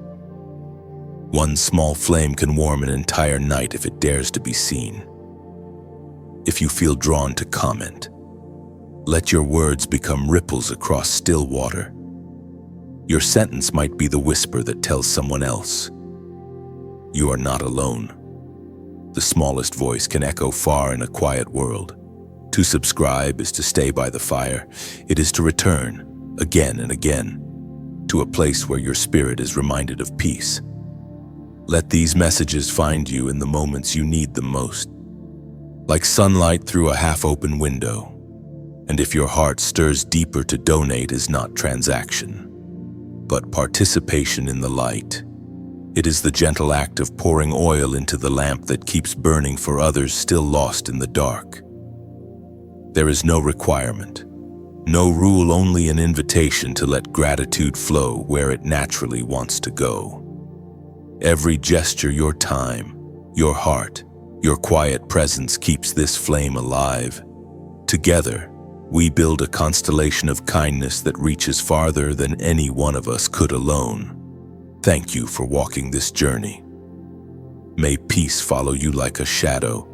One small flame can warm an entire night if it dares to be seen. If you feel drawn to comment, let your words become ripples across still water. Your sentence might be the whisper that tells someone else, you are not alone. The smallest voice can echo far in a quiet world. To subscribe is to stay by the fire. It is to return, again and again, to a place where your spirit is reminded of peace. Let these messages find you in the moments you need them most, like sunlight through a half-open window. And if your heart stirs deeper, to donate is not transaction, but participation in the light. It is the gentle act of pouring oil into the lamp that keeps burning for others still lost in the dark. There is no requirement, no rule, only an invitation to let gratitude flow where it naturally wants to go. Every gesture, your time, your heart, your quiet presence keeps this flame alive. Together, we build a constellation of kindness that reaches farther than any one of us could alone. Thank you for walking this journey. May peace follow you like a shadow.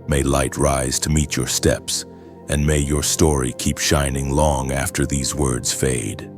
May light rise to meet your steps, and may your story keep shining long after these words fade.